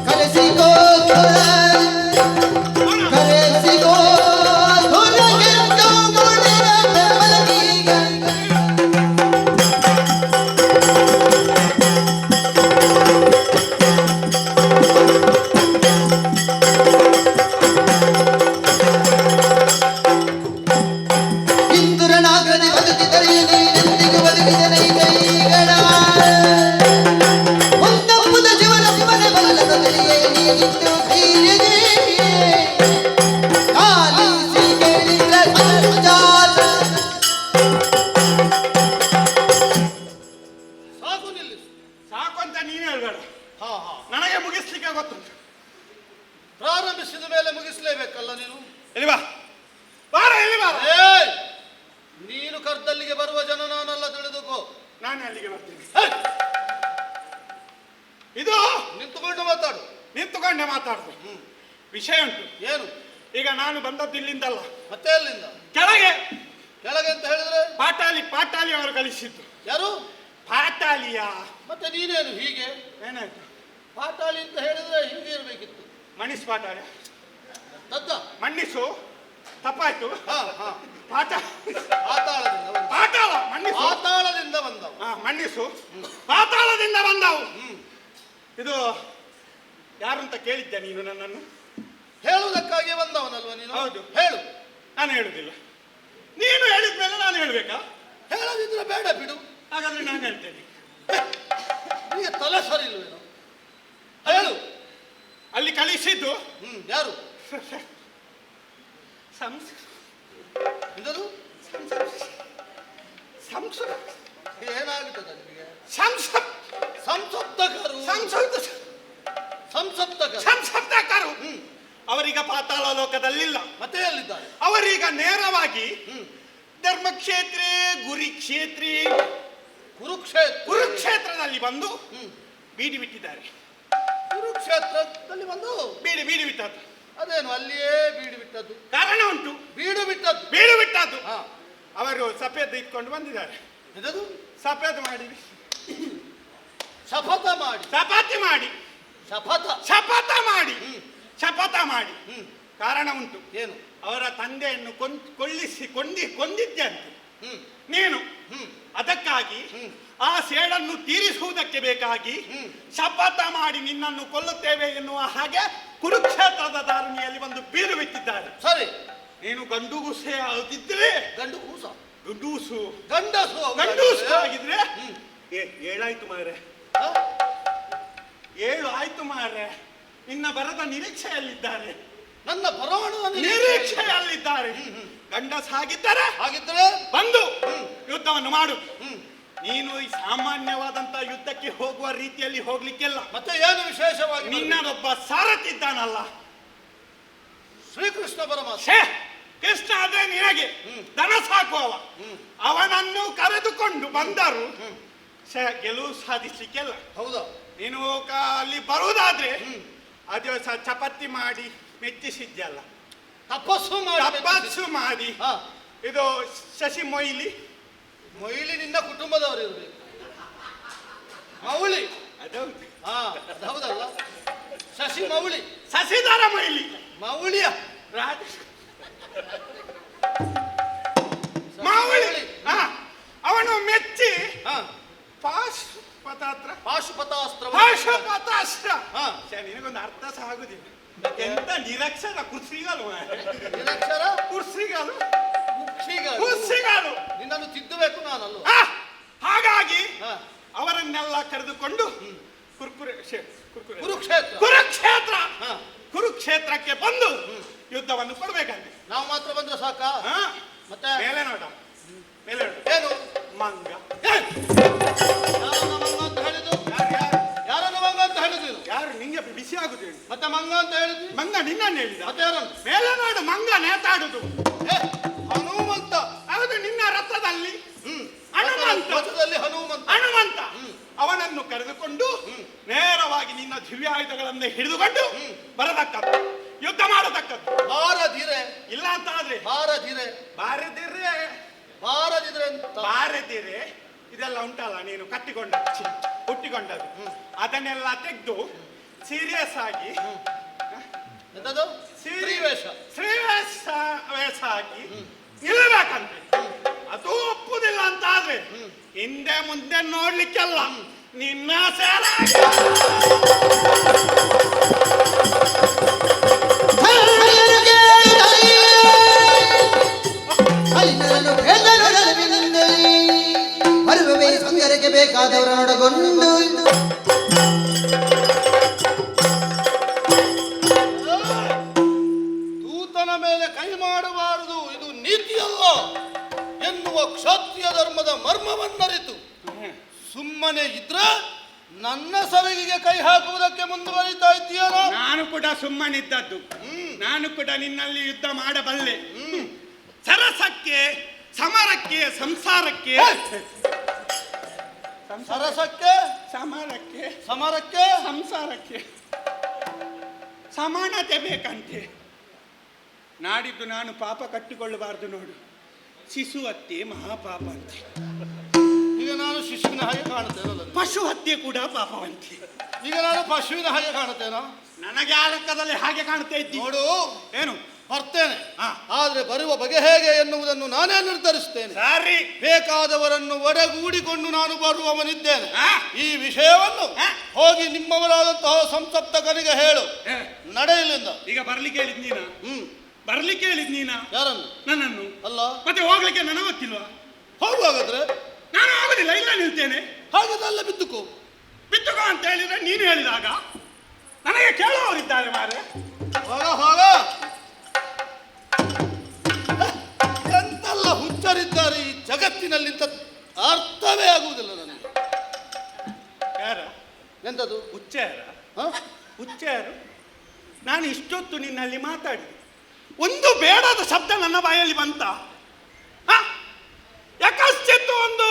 ಕಲಿಸಿಕೋ ನಾನು ಅಲ್ಲಿಗೆ ಬರ್ತೀನಿ. ಹೇ, ಇದು ನಿಂತುಕೊಂಡು ಮಾತಾಡು. ನಿಂತುಕೊಂಡೆ ಮಾತಾಡ್ದು. ವಿಷಯ ಉಂಟು. ಏನು? ಈಗ ನಾನು ಬಂದದ್ದು ಇಲ್ಲಿಂದಲ್ಲ, ಮತ್ತೆ ಅಲ್ಲಿಂದ ಕೆಳಗೆ. ಕೆಳಗೆ ಅಂತ ಹೇಳಿದ್ರೆ ಪಾಟಾಲಿ ಅವರು ಕಳಿಸಿದ್ದು. ಯಾರು? ಪಾಟಾಲಿಯ. ಮತ್ತೆ ನೀನೇನು ಹೀಗೆ? ಏನಾಯ್ತು? ಪಾತಾಳಿ ಅಂತ ಹೇಳಿದ್ರೆ ಹೀಗೆ ಇರ್ಬೇಕಿತ್ತು. ಮಣಿಸ್ ಪಾಟಾಳ ತದ್ದ ಮಣ್ಣಿಸು ತಪ್ಪಾಯ್ತು. ಹಾ ಹಾ ಪಾಟ ಪಾತಾಳದಿಂದ ಬಂದ. ಪಾತಾಳ ಮಣ್ಣಿಸು. ಪಾತಾಳದಿಂದ ಬಂದವು. ಮಣ್ಣಿಸು ಪಾತಾಳದಿಂದ ಬಂದವು. ಇದು ಯಾರು ಅಂತ ಕೇಳಿದ್ದೆ ನೀನು ನನ್ನನ್ನು? ಹೇಳುವುದಕ್ಕಾಗಿ ಬಂದವನಲ್ವ ನೀನು? ಹೌದು. ಹೇಳು. ನಾನು ಹೇಳುದಿಲ್ಲ. ನೀನು ಹೇಳಿದ್ಮೇಲೆ ನಾನು ಹೇಳ್ಬೇಕಾ? ಹೇಳದಿದ್ರೆ ಬೇಡ ಬಿಡು. ಹಾಗಾದ್ರೆ ನಾನು ಹೇಳ್ತೇನೆ. ನಿನಗೆ ತಲೆ ಸರಿ ಇಲ್ವೇನು? ಹೇಳು. ಅಲ್ಲಿ ಕಳಿಸಿದ್ದು ಯಾರು? ಸಂಸ್ ಎಂತದು? ಏನಾಗುತ್ತದೆ ನಿಮಗೆ? ಸಂಸಪ್ತಕರು. ಸಂಸಪ್ತಕರು ಅವರೀಗ ಪಾತಾಳ ಲೋಕದಲ್ಲಿಲ್ಲ. ಮತ್ತೆ ಎಲ್ಲಿದ್ದಾರೆ? ಅವರೀಗ ನೇರವಾಗಿ ಧರ್ಮಕ್ಷೇತ್ರೇ ಗುರಿಕ್ಷೇತ್ರೇ ಕುರುಕ್ಷೇತ್ರದಲ್ಲಿ ಬಂದು ಬೀಡಿ ಬಿಟ್ಟಿದ್ದಾರೆ. ಕುರುಕ್ಷೇತ್ರದಲ್ಲಿ ಬಂದು ಬೀಡಿ ಬಿಟ್ಟದ್ದು. ಅದೇನು ಅಲ್ಲಿಯೇ ಬೀಡು ಬಿಟ್ಟದ್ದು? ಕಾರಣ ಉಂಟು. ಬೀಡು ಬಿಟ್ಟದ್ದು. ಬೀಡು ಬಿಟ್ಟದ್ದು. ಹಾ. ಅವರು ಸಫೇದ್ ಇಟ್ಕೊಂಡು ಬಂದಿದ್ದಾರೆ. ಎಂತದು? ಸಫೇದ್ ಮಾಡಿ ಶಪಥ ಮಾಡಿ. ಚಪಾತಿ ಮಾಡಿ ಶಪಥ ಮಾಡಿ ಕಾರಣ ಉಂಟು. ಏನು? ಅವರ ತಂದೆಯನ್ನು ಕೊಂದಿದ್ದೆ ಅಂತ ನೀನು. ಅದಕ್ಕಾಗಿ ಆ ಸೇಡನ್ನು ತೀರಿಸುವುದಕ್ಕೆ ಬೇಕಾಗಿ ಶಪಥ ಮಾಡಿ ನಿನ್ನನ್ನು ಕೊಲ್ಲುತ್ತೇವೆ ಎನ್ನುವ ಹಾಗೆ ಕುರುಕ್ಷೇತ್ರದ ಧಾರಣಿಯಲ್ಲಿ ಒಂದು ಬೀರು ಬಿಟ್ಟಿದ್ದಾರೆ. ಸರಿ. ನೀನು ಗಂಡುಗುಸೆ ಆಗಿದ್ರೆ ಗಂಡೂಸು ಆಗಿದ್ರೆ ಏಳಾಯ್ತು ಮಾರೆ. ಏಳು ಆಯ್ತು ಮಾರೆ. ನಿನ್ನ ಬರದ ನಿರೀಕ್ಷೆಯಲ್ಲಿದ್ದಾರೆ. ನನ್ನ ಬರವಣಿಗೆ ನಿರೀಕ್ಷೆಯಲ್ಲಿದ್ದಾರೆ. ಗಂಡಸಾಗಿದ್ದರೆ ಹಾಗಿದ್ರೆ ಬಂದು ಯುದ್ಧವನ್ನು ಮಾಡು. ನೀನು ಈ ಸಾಮಾನ್ಯವಾದಂತ ಯುದ್ಧಕ್ಕೆ ಹೋಗುವ ರೀತಿಯಲ್ಲಿ ಹೋಗ್ಲಿಕ್ಕೆಲ್ಲ. ಮತ್ತೆ ಏನು ವಿಶೇಷವಾಗಿ? ನಿನ್ನನೊಬ್ಬ ಸಾರಥಿದ್ದಾನಲ್ಲ, ಶ್ರೀಕೃಷ್ಣ ಪರಮಾತ್ಮ. ಕೃಷ್ಣ ಆದ್ರೆ ನಿನಗೆ ದನ ಸಾಕುವವ. ಅವನನ್ನು ಕರೆದುಕೊಂಡು ಬಂದರು ಗೆಲುವು ಸಾಧಿಸ್ಲಿಕ್ಕೆಲ್ಲ. ಹೌದಾ? ನೀನು ಅಲ್ಲಿ ಬರುವುದಾದ್ರೆ ಆ ದಿವಸ ಚಪಾತಿ ಮಾಡಿ ಮೆಚ್ಚಿಸಿದ್ಯಲ್ಲ, ತಪಸ್ಸು ಮಾಡಿ. ಇದು ಶಶಿ ಮೊಯ್ಲಿ ನಿನ್ನ ಕುಟುಂಬದವರು ಇರಬೇಕು. ಮೌಳಿ ಅದೌದು. ಹೌದಲ್ಲ? ಶಶಿ ಮೌಳಿ, ಶಶಿಧರ ಮೊಯ್ಲಿ ಮೌಳಿಯ ಮಾವಳಿ. ಅವನು ಮೆಚ್ಚಿ ಪಾಶುಪತಾಸ್ತ್ರ. ನಿನಗೊಂದು ಅರ್ಥ ಸಹ ಆಗುದಿಲ್ಲ. ಎಂತ ನಿರಕ್ಷರ ಕುರ್ಸಿಗಳು ನಿನ್ನನ್ನು ತಿದ್ದಬೇಕು ನಾನಲ್ಲ. ಹಾಗಾಗಿ ಅವರನ್ನೆಲ್ಲ ಕರೆದುಕೊಂಡು ಕುರುಕ್ಷೇತ್ರಕ್ಕೆ ಬಂದು ಯುದ್ಧವನ್ನು ಕೊಡ್ಬೇಕಂತೆ. ನಾವು ಮಾತ್ರ ಬಂದ್ರೆ ಸಾಕ? ಮತ್ತೆ ಮೇಲೆ ನೋಡ, ಮೇಲೆ ಏನು? ಮಂಗ. ಯಾರನ್ನ ಮಂಗ ಅಂತ ಹೇಳಿದ್ದು? ಯಾರನ್ನ ಮಂಗ ಅಂತ ಹೇಳಿದ್ರು? ಯಾರು ನಿಂಗೆ ಬಿಸಿ ಆಗುದು? ಮತ್ತೆ ಮಂಗ ಅಂತ ಹೇಳಿದ್ವಿ. ಮಂಗ ನಿನ್ನನ್ನು ಹೇಳಿದ. ಮತ್ತೆ ಯಾರನ್ನು? ಮೇಲೆ ನೋಡು, ಮಂಗ ನೇತಾಡುದು. ಹನುಮಂತ. ಹೌದು, ನಿನ್ನ ರಥದಲ್ಲಿ ಹನುಮಂತ. ಅವನನ್ನು ಕರೆದುಕೊಂಡು ನೇರವಾಗಿ ನಿನ್ನ ದಿವ್ಯಾಯುಧಗಳನ್ನು ಹಿಡಿದುಕೊಂಡು ಬರತಕ್ಕದ್ದು, ಯುದ್ಧ ಮಾಡತಕ್ಕದ್ದು. ಇಲ್ಲ ಅಂತ ಆದ್ರೆ ಬಾರದಿರೆ ಇದೆಲ್ಲ ಉಂಟಲ್ಲ, ನೀನು ಹುಟ್ಟಿಕೊಂಡದ್ದು ಅದನ್ನೆಲ್ಲ ತೆಗೆದು ಸೀರಿಯಸ್ ಆಗಿ ವೇಷ ಹಾಕಿ ನಿಲ್ಲಬೇಕಂತೆ. ಅದು ಒಪ್ಪುದಿಲ್ಲ ಅಂತ ಆದ್ರೆ ಹಿಂದೆ ಮುಂದೆ ನೋಡ್ಲಿಕ್ಕೆಲ್ಲ ನಿನ್ನ ಸೇರ ಬರುವೆ ಸಂಗರಕ್ಕೆ ಬೇಕಾದವರೊಡಗೊಂಡು ದೂತನ ಮೇಲೆ ಕೈ ಮಾಡಬಾರದು, ಇದು ನೀತಿಯಲ್ಲ ಎನ್ನುವ ಕ್ಷತ್ರಿಯ ಧರ್ಮದ ಮರ್ಮವನ್ನರಿತು ಸುಮ್ಮನೆ ಇದ್ರೆ ನನ್ನ ಸವೆಗೆ ಕೈ ಹಾಕುವುದಕ್ಕೆ ಮುಂದುವರಿತಾ ಇದ್ದೀಯಲ್ಲ. ನಾನು ಕೂಡ ಸುಮ್ಮನಿದ್ದದ್ದು. ನಾನು ಕೂಡ ನಿನ್ನಲ್ಲಿ ಯುದ್ಧ ಮಾಡಬಲ್ಲೆ. ಸರಸಕ್ಕೆ, ಸಮರಕ್ಕೆ, ಸಂಸಾರಕ್ಕೆ ಸರಸಕ್ಕೆ ಸಮಾನಕ್ಕೆ ಸಮರಕ್ಕೆ ಸಂಸಾರಕ್ಕೆ ಸಮಾನತೆ ಬೇಕಂತೆ. ನಾಡಿದ್ದು ನಾನು ಪಾಪ ಕಟ್ಟಿಕೊಳ್ಳಬಾರ್ದು ನೋಡು. ಶಿಶು ಹತ್ಯೆ ಮಹಾಪಾಪ ಅಂತೆ. ಈಗ ನಾನು ಶಿಶುವಿನ ಹಾಗೆ ಕಾಣುತ್ತೇನಲ್ಲ? ಪಶು ಹತ್ಯೆ ಕೂಡ ಪಾಪವಂತೆ. ಈಗ ನಾನು ಪಶುವಿನ ಹಾಗೆ ಕಾಣುತ್ತೇನಾ? ನನಗೆ ಆ ಲೆಕ್ಕದಲ್ಲಿ ಹಾಗೆ ಕಾಣ್ತಾ ಇದ್ದೀನಿ. ನೋಡು, ಏನು ಬರ್ತೇನೆ, ಆದ್ರೆ ಬರುವ ಬಗೆ ಹೇಗೆ ಎನ್ನುವುದನ್ನು ನಾನೇ ನಿರ್ಧರಿಸ್ತೇನೆ. ಸರಿ, ಬೇಕಾದವರನ್ನು ಒಡಗೂಡಿಕೊಂಡು ನಾನು ಬರುವವನಿದ್ದೇನೆ. ಆ? ಈ ವಿಷಯವನ್ನು ಆ? ಹೋಗಿ ನಿಮ್ಮವರಾದಂತಹ ಸಂಸಪ್ತಕನಿಗೆ ಹೇಳು. ನಡೆಯಲಿಂದ ಈಗ ಬರ್ಲಿಕ್ಕೆ ಹೇಳಿದ್ ನೀನ? ಹ್ಮ್. ಬರ್ಲಿಕ್ಕೆ ಹೇಳಿದ್ ನೀನ? ಯಾರನ್ನು? ನನ್ನನ್ನು. ಅಲ್ಲ, ಮತ್ತೆ ಹೋಗ್ಲಿಕ್ಕೆ ನನಗೆ ಗೊತ್ತಿಲ್ವಾ? ಹೋಗುವಾಗಾದ್ರೆ ನಾನು ಆಗುದಿಲ್ಲ, ಇಲ್ಲ ನಿಲ್ತೇನೆ. ಹಾಗಾದ್ರೆ ಅಲ್ಲ ಬಿದ್ದುಕೋ. ಬಿತ್ತುಕೋ ಅಂತ ಹೇಳಿದ್ರೆ ನೀನು ಹೇಳಿದಾಗ ನನಗೆ ಕೇಳುವವರಿದ್ದಾರೆ ಮಾರೆ. ಹೋಗ ಹೋಗ. ಎಂತೆಲ್ಲ ಹುಚ್ಚರಿದ್ದಾರೆ ಈ ಜಗತ್ತಿನಲ್ಲಿ ಅಂತ ಅರ್ಥವೇ ಆಗುವುದಿಲ್ಲ ನನಗೆ. ಯಾರ? ಎಂತದು? ಹುಚ್ಚ ಯಾರ? ಹ? ಹುಚ್ಚ ಯಾರು? ನಾನು ಇಷ್ಟೊತ್ತು ನಿನ್ನಲ್ಲಿ ಮಾತಾಡಿ ಒಂದು ಬೇಡದ ಶಬ್ದ ನನ್ನ ಬಾಯಲ್ಲಿ ಬಂತ? ಯಾಕಶ್ಚಿತ್ತು ಒಂದು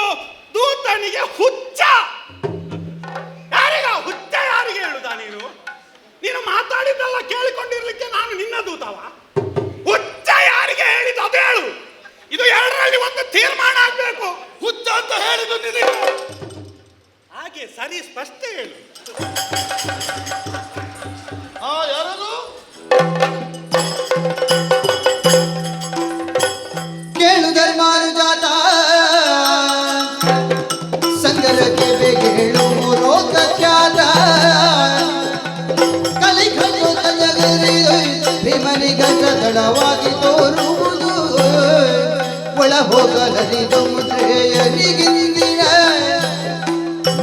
ದೂತನಿಗೆ ಹುಚ್ಚ. ಯಾರಿಗ ಹುಚ್ಚ? ಯಾರಿಗೆ ಹೇಳುದ ನೀನು? ನೀನು ಮಾತಾಡಿದ್ದೆಲ್ಲ ಕೇಳಿಕೊಂಡಿರ್ಲಿಕ್ಕೆ ನಾನು ನಿನ್ನ ದೂತವ? ಹುಚ್ಚ ಯಾರಿಗೆ ಹೇಳಿದ ಅದು ಹೇಳು. ಇದು ಎರಡರಲ್ಲಿ ಒಂದು ತೀರ್ಮಾನ ಆಗ್ಬೇಕು. ಹುಚ್ಚ ಅಂತ ಹೇಳಿದ್ದು ನಿನಗೆ? ಹಾಗೆ ಸರಿ, ಸ್ಪಷ್ಟ ಹೇಳು. ಯಾರದು? ಕೇಳು ಧರ್ಮಾನುಜಾತ ಸಂಗರಕ್ಕೆ ಬೇಗೇಳು ಲೋಕ ಖ್ಯಾತ ಕಲಿಖಂಡು ಜಗರಿ ಭೀಮನಿಗಂಗ ತಡವಾಗಿ ತೋರುವುದು ಒಳ ಹೋಗಲರಿದು ಮುದ್ರೆಯರಿಗಿಂದಿನ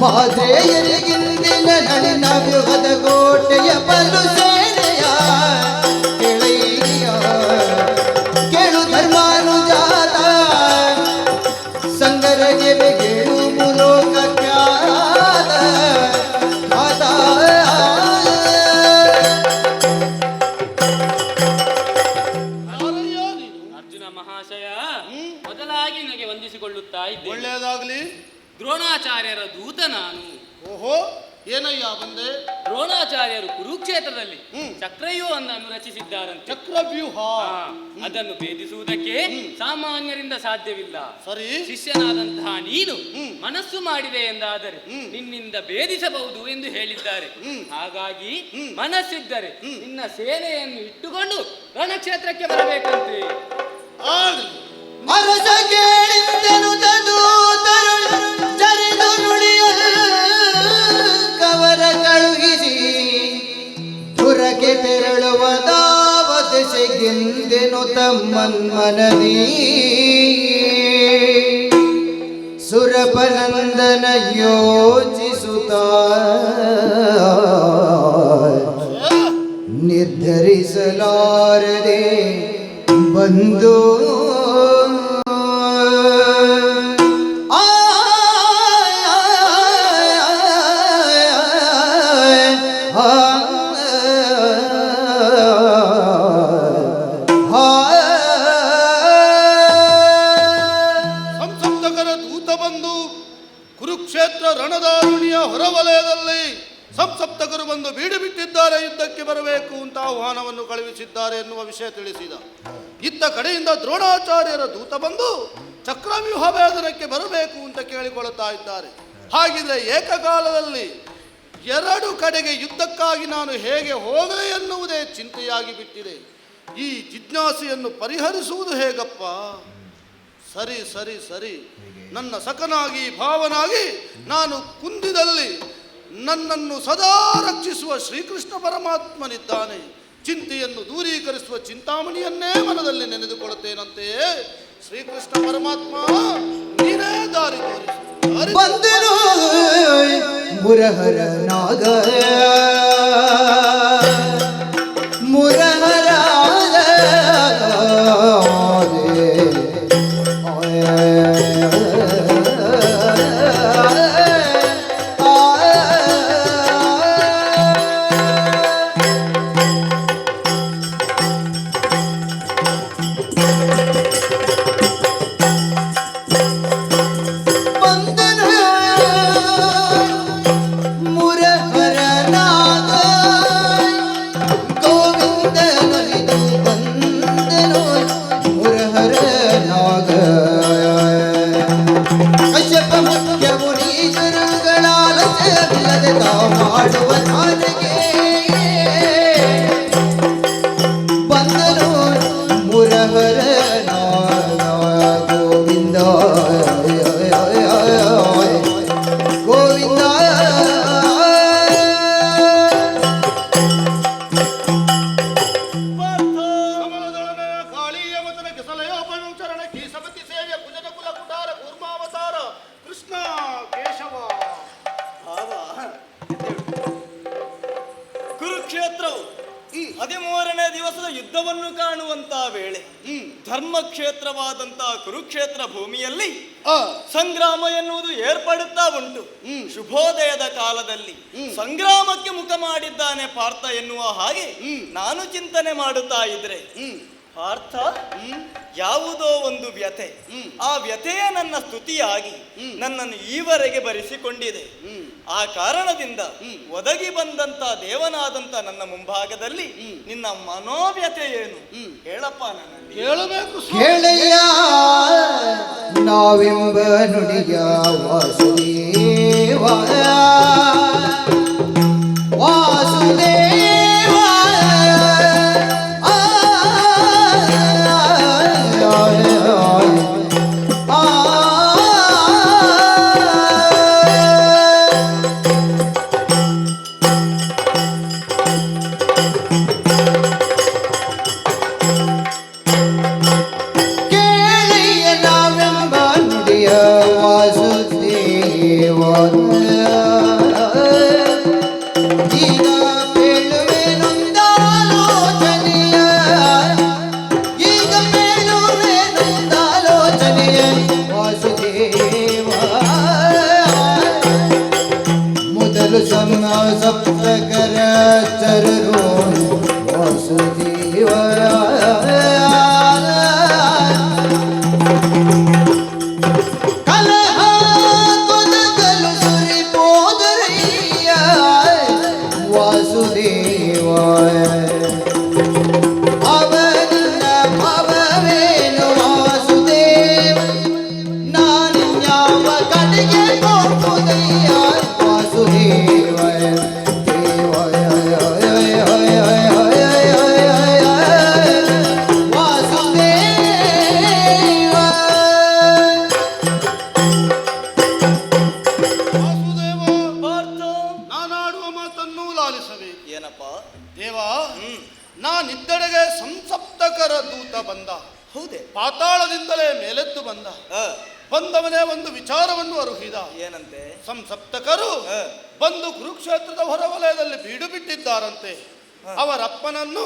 ಮಾದ್ರೆಯರಿಗಿಂದಿನ ನಳಿನ ವ್ಯೂಹದ ಕೋಟೆಯ ಬಲು ಸೇನೆಯ ಕೆಳೆಯ ಕೇಳು ಧರ್ಮಾನುಜಾತ ಸಂಗರಗೆ ಬೇಗೇಳು ಮುಲೋಕ ಖ್ಯಾತ ಖ್ಯಾತ. ಯಾರಯ್ಯ ನೀನು? ಅರ್ಜುನ ಮಹಾಶಯ, ಮೊದಲಾಗಿ ನನಗೆ ವಂದಿಸಿಕೊಳ್ಳುತ್ತಾ ಇದ್ದೆ. ಒಳ್ಳೆಯದಾಗ್ಲಿ. ದ್ರೋಣಾಚಾರ್ಯರ ದೂತ ನಾನು. ಓಹೋ, ಏನಯ್ಯ ಬಂದೆ? ದ್ರೋಣಾಚಾರ್ಯರು ಕುರುಕ್ಷೇತ್ರದಲ್ಲಿ ಚಕ್ರವ್ಯೂಹವನ್ನು ರಚಿಸಿದ್ದಾರಂತೆ. ಚಕ್ರವ್ಯೂಹ. ಅದನ್ನು ಭೇದಿಸುವುದಕ್ಕೆ ಸಾಮಾನ್ಯರಿಂದ ಸಾಧ್ಯವಿಲ್ಲ. ಸರಿ. ಶಿಷ್ಯನಾದಂತಹ ನೀನು ಮನಸ್ಸು ಮಾಡಿದೆ ಎಂದಾದರೆ ನಿನ್ನಿಂದ ಭೇದಿಸಬಹುದು ಎಂದು ಹೇಳಿದ್ದಾರೆ. ಹಾಗಾಗಿ ಮನಸ್ಸಿದ್ದರೆ ನಿನ್ನ ಸೇನೆಯನ್ನು ಇಟ್ಟುಕೊಂಡು ರಣಕ್ಷೇತ್ರಕ್ಕೆ ಬರಬೇಕಂತೆ. ಆಗಲಿ. ಅರಸ ಕೇಳಿದ್ದೆನು ತದೂತರು ಜರಿದು ನುಡಿಯಲು ಕವರ ಕಳುಹಿಸಿ ಪುರಕ್ಕೆ ತೆರಳುವ ದಾವ ದೆಸೆಗೆಂದೆನು ತಮ್ಮನ್ಮನದಿ ಸುರಪನಂದನ ಯೋಚಿಸುತ್ತ ನಿರ್ಧರಿಸಲಾರದೆ ಬಂದು ಸಂಸಪ್ತಕರ ದೂತ ಬಂದು ಕುರುಕ್ಷೇತ್ರ ರಣದಾರುಣಿಯ ಹೊರವಲಯದಲ್ಲಿ ಸಂಸಪ್ತಕರು ಬಂದು ಬೀಡು ಬಿಟ್ಟಿದ್ದಾರೆ, ಯುದ್ಧಕ್ಕೆ ಬರಬೇಕು ಅಂತ ಆಹ್ವಾನವನ್ನು ಕಳುಹಿಸಿದ್ದಾರೆ ಎನ್ನುವ ವಿಷಯ ತಿಳಿಸಿದ. ಇತ್ತ ಕಡೆಯಿಂದ ದ್ರೋಣಾಚಾರ್ಯರ ದೂತ ಬಂದು ಚಕ್ರವ್ಯೂಹ ಭೇದನಕ್ಕೆ ಬರಬೇಕು ಅಂತ ಕೇಳಿಕೊಳ್ಳುತ್ತಾ ಇದ್ದಾರೆ. ಹಾಗಿದ್ರೆ ಏಕಕಾಲದಲ್ಲಿ ಎರಡು ಕಡೆಗೆ ಯುದ್ಧಕ್ಕಾಗಿ ನಾನು ಹೇಗೆ ಹೋಗಲಿ ಎನ್ನುವುದೇ ಚಿಂತೆಯಾಗಿ ಬಿಟ್ಟಿದೆ. ಈ ಜಿಜ್ಞಾಸೆಯನ್ನು ಪರಿಹರಿಸುವುದು ಹೇಗಪ್ಪ? ಸರಿ ಸರಿ ಸರಿ, ನನ್ನ ಸಖನಾಗಿ ಭಾವನಾಗಿ ನಾನು ಕುಂದಿದಲ್ಲಿ ನನ್ನನ್ನು ಸದಾ ರಕ್ಷಿಸುವ ಶ್ರೀಕೃಷ್ಣ ಪರಮಾತ್ಮನಿದ್ದಾನೆ. ಚಿಂತೆಯನ್ನು ದೂರೀಕರಿಸುವ ಚಿಂತಾಮಣಿಯನ್ನೇ ಮನದಲ್ಲಿ ನೆನೆದುಕೊಳ್ಳುತ್ತೇನಂತೆಯೇ. ಶ್ರೀಕೃಷ್ಣ ಪರಮಾತ್ಮ ನೀನೇ ದಾರಿ ತೋರಿಸು. ಬಂದನು ಮುರಹರ ನಾಗ ಮುರಹರ ಬಂದನು 13ನೇ ದಿವಸದ ಯುದ್ಧವನ್ನು ಕಾಣುವಂತ ವೇಳೆ ಧರ್ಮಕ್ಷೇತ್ರವಾದಂತಹ ಕುರುಕ್ಷೇತ್ರ ಭೂಮಿಯಲ್ಲಿ ಸಂಗ್ರಾಮ ಎನ್ನುವುದು ಏರ್ಪಡುತ್ತಾ ಉಂಟು. ಶುಭೋದಯದ ಕಾಲದಲ್ಲಿ ಸಂಗ್ರಾಮಕ್ಕೆ ಮುಖ ಮಾಡಿದ್ದಾನೆ ಪಾರ್ಥ ಎನ್ನುವ ಹಾಗೆ ನಾನು ಚಿಂತನೆ ಮಾಡುತ್ತಾ ಇದ್ರೆ ಪಾರ್ಥ ಯಾವುದೋ ಒಂದು ವ್ಯಥೆ, ಆ ವ್ಯಥೆಯೇ ನನ್ನ ಸ್ತುತಿಯಾಗಿ ನನ್ನನ್ನು ಈವರೆಗೆ ಬರೆಸಿಕೊಂಡಿದೆ. ಆ ಕಾರಣದಿಂದ ಒದಗಿ ಬಂದಂತ ದೇವನಾದಂತ ನನ್ನ ಮುಂಭಾಗದಲ್ಲಿ ನಿನ್ನ ಮನೋವ್ಯಥೆ ಏನು ಹೇಳಪ್ಪ. ನನ್ನಲ್ಲಿ ಹೇಳಬೇಕು. ಕೇಳಯ್ಯ ನಾವೆಂಬ ನುಡಿಯ ವಾಸುದೇವ ವಾಸುದೇವ ಸಪ್ತಕರ ಚರರು ವಾಸುದೇವ ಕಲಹ ಕೊದಗಲು ಸುರಿಪೋದರಯ್ಯ ವಾಸುದೇವ ಅವನಿಂದ ಭವವೇನು ವಾಸುದೇವ ನಾನಿನ್ಯಾವ ಕಡೆಗೆ ಹೋಗುವುದಯ್ಯ ವಾಸುದೇವ ನಾನಿದ್ದಡೆಗೆ ಸಂಸಪ್ತಕರ ದೂತ ಬಂದ. ಹೌದೇ? ಪಾತಾಳದಿಂದಲೇ ಮೇಲೆದ್ದು ಬಂದ. ಬಂದವನೇ ಒಂದು ವಿಚಾರವನ್ನು ಅರುಹಿದ. ಏನಂತೆ? ಸಂಸಪ್ತಕರು ಬಂದು ಕುರುಕ್ಷೇತ್ರದ ಹೊರವಲಯದಲ್ಲಿ ಬೀಡು ಬಿಟ್ಟಿದ್ದಾರಂತೆ. ಅವರಪ್ಪನನ್ನು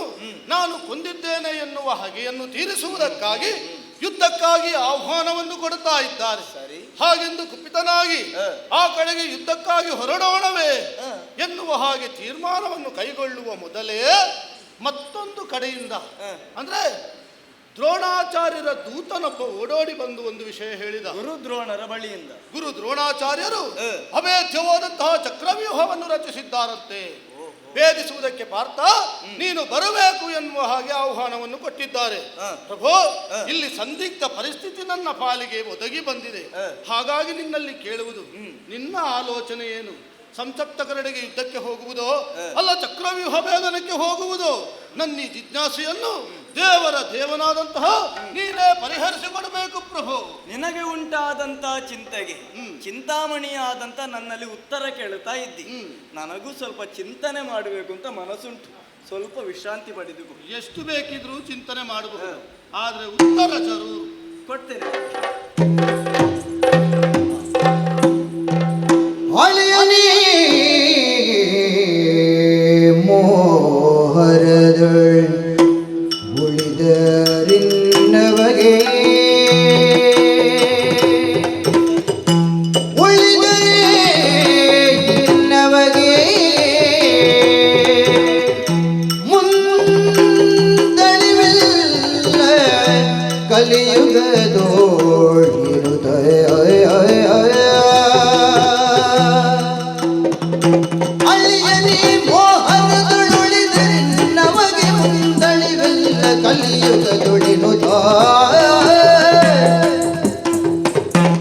ನಾನು ಕೊಂದಿದ್ದೇನೆ ಎನ್ನುವ ಹಗೆಯನ್ನು ತೀರಿಸುವುದಕ್ಕಾಗಿ ಯುದ್ಧಕ್ಕಾಗಿ ಆಹ್ವಾನವನ್ನು ಕೊಡುತ್ತಾ ಇದ್ದಾರೆ. ಹಾಗೆಂದು ಕುಪಿತನಾಗಿ ಆ ಕಡೆಗೆ ಯುದ್ಧಕ್ಕಾಗಿ ಹೊರಡೋಣವೇ ಎನ್ನುವ ಹಾಗೆ ತೀರ್ಮಾನವನ್ನು ಕೈಗೊಳ್ಳುವ ಮೊದಲೇ ಮತ್ತೊಂದು ಕಡೆಯಿಂದ ಅಂದ್ರೆ ದ್ರೋಣಾಚಾರ್ಯರ ದೂತನೊಬ್ಬ ಓಡೋಡಿ ಬಂದು ಒಂದು ವಿಷಯ ಹೇಳಿದ. ಗುರು ದ್ರೋಣರ ಬಳಿಯಿಂದ ಗುರು ದ್ರೋಣಾಚಾರ್ಯರು ಅಭೇದ್ಯವಾದಂತಹ ಚಕ್ರವ್ಯೂಹವನ್ನು ರಚಿಸಿದ್ದಾರಂತೆ. ಭೇದಿಸುವುದಕ್ಕೆ ಪಾರ್ಥ ನೀನು ಬರಬೇಕು ಎನ್ನುವ ಹಾಗೆ ಆಹ್ವಾನವನ್ನು ಕೊಟ್ಟಿದ್ದಾರೆ. ಪ್ರಭು, ಇಲ್ಲಿ ಸಂದಿಗ್ಧ ಪರಿಸ್ಥಿತಿ ನನ್ನ ಪಾಲಿಗೆ ಒದಗಿ ಬಂದಿದೆ. ಹಾಗಾಗಿ ನಿನ್ನಲ್ಲಿ ಕೇಳುವುದು, ನಿನ್ನ ಆಲೋಚನೆ ಏನು? ಸಂಸಪ್ತಕರೆಡೆಗೆ ಯುದ್ಧಕ್ಕೆ ಹೋಗುವುದೋ ಅಲ್ಲ ಚಕ್ರವ್ಯೂಹ ಭೇದನಕ್ಕೆ ಹೋಗುವುದೋ? ನನ್ನ ಈ ಜಿಜ್ಞಾಸೆಯನ್ನು ದೇವರ ದೇವನಾದಂತಹ ನೀನೇ ಪರಿಹರಿಸಿಕೊಡಬೇಕು ಪ್ರಭು. ನಿನಗೆ ಉಂಟಾದಂತ ಚಿಂತೆಗೆ ಚಿಂತಾಮಣಿಯಾದಂತ ನನ್ನಲ್ಲಿ ಉತ್ತರ ಕೇಳುತ್ತಾ ಇದ್ದಿ. ನನಗೂ ಸ್ವಲ್ಪ ಚಿಂತನೆ ಮಾಡಬೇಕು ಅಂತ ಮನಸ್ಸುಂಟು. ಸ್ವಲ್ಪ ವಿಶ್ರಾಂತಿ ಪಡೆದುಕೊ. ಎಷ್ಟು ಬೇಕಿದ್ರೂ ಚಿಂತನೆ ಮಾಡಬಹುದು, ಆದ್ರೆ ಉತ್ತರ ಜರೂರು ಕೊಡ್ತೇನೆ. ಅಳಿಯನಿ ಮೋಹರದ ಉಳಿದರಿನ್ನವಗೆ ಉಳಿದರಿನ್ನವಗೆ ಮುಂದಳಿವಿಲ್ಲ ಕಲಿಯುಗದೋಳಿರುದಯ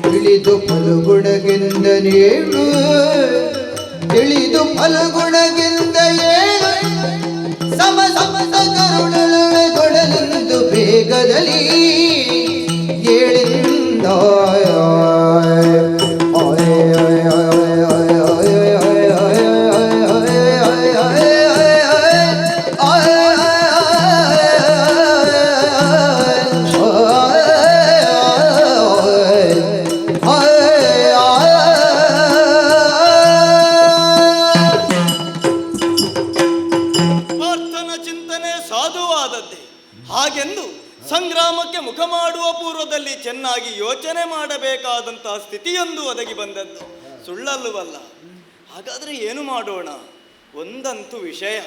ತಿಳಿದು ಫಲಗುಣಗಿಂದನೇಳು ತಿಳಿದು ಫಲಗುಣಗಿಂದ ಏಳು ಸಮ ಸಮಸ ಕರುಣಲೊಳಗೊಡಲೆಂದು ಬೇಗದಲ್ಲಿ ಏಳಿಂದ ಪಾರ್ಥನ ಚಿಂತನೆ ಚೆನ್ನಾಗಿ ಯೋಚನೆ ಮಾಡಬೇಕಾದಂತಹ ಸ್ಥಿತಿಯೊಂದು ಒದಗಿ ಬಂದದ್ದು ಸುಳ್ಳಲ್ಲವಲ್ಲ. ಹಾಗಾದ್ರೆ ಏನು ಮಾಡೋಣ? ಒಂದಂತೂ ವಿಷಯ,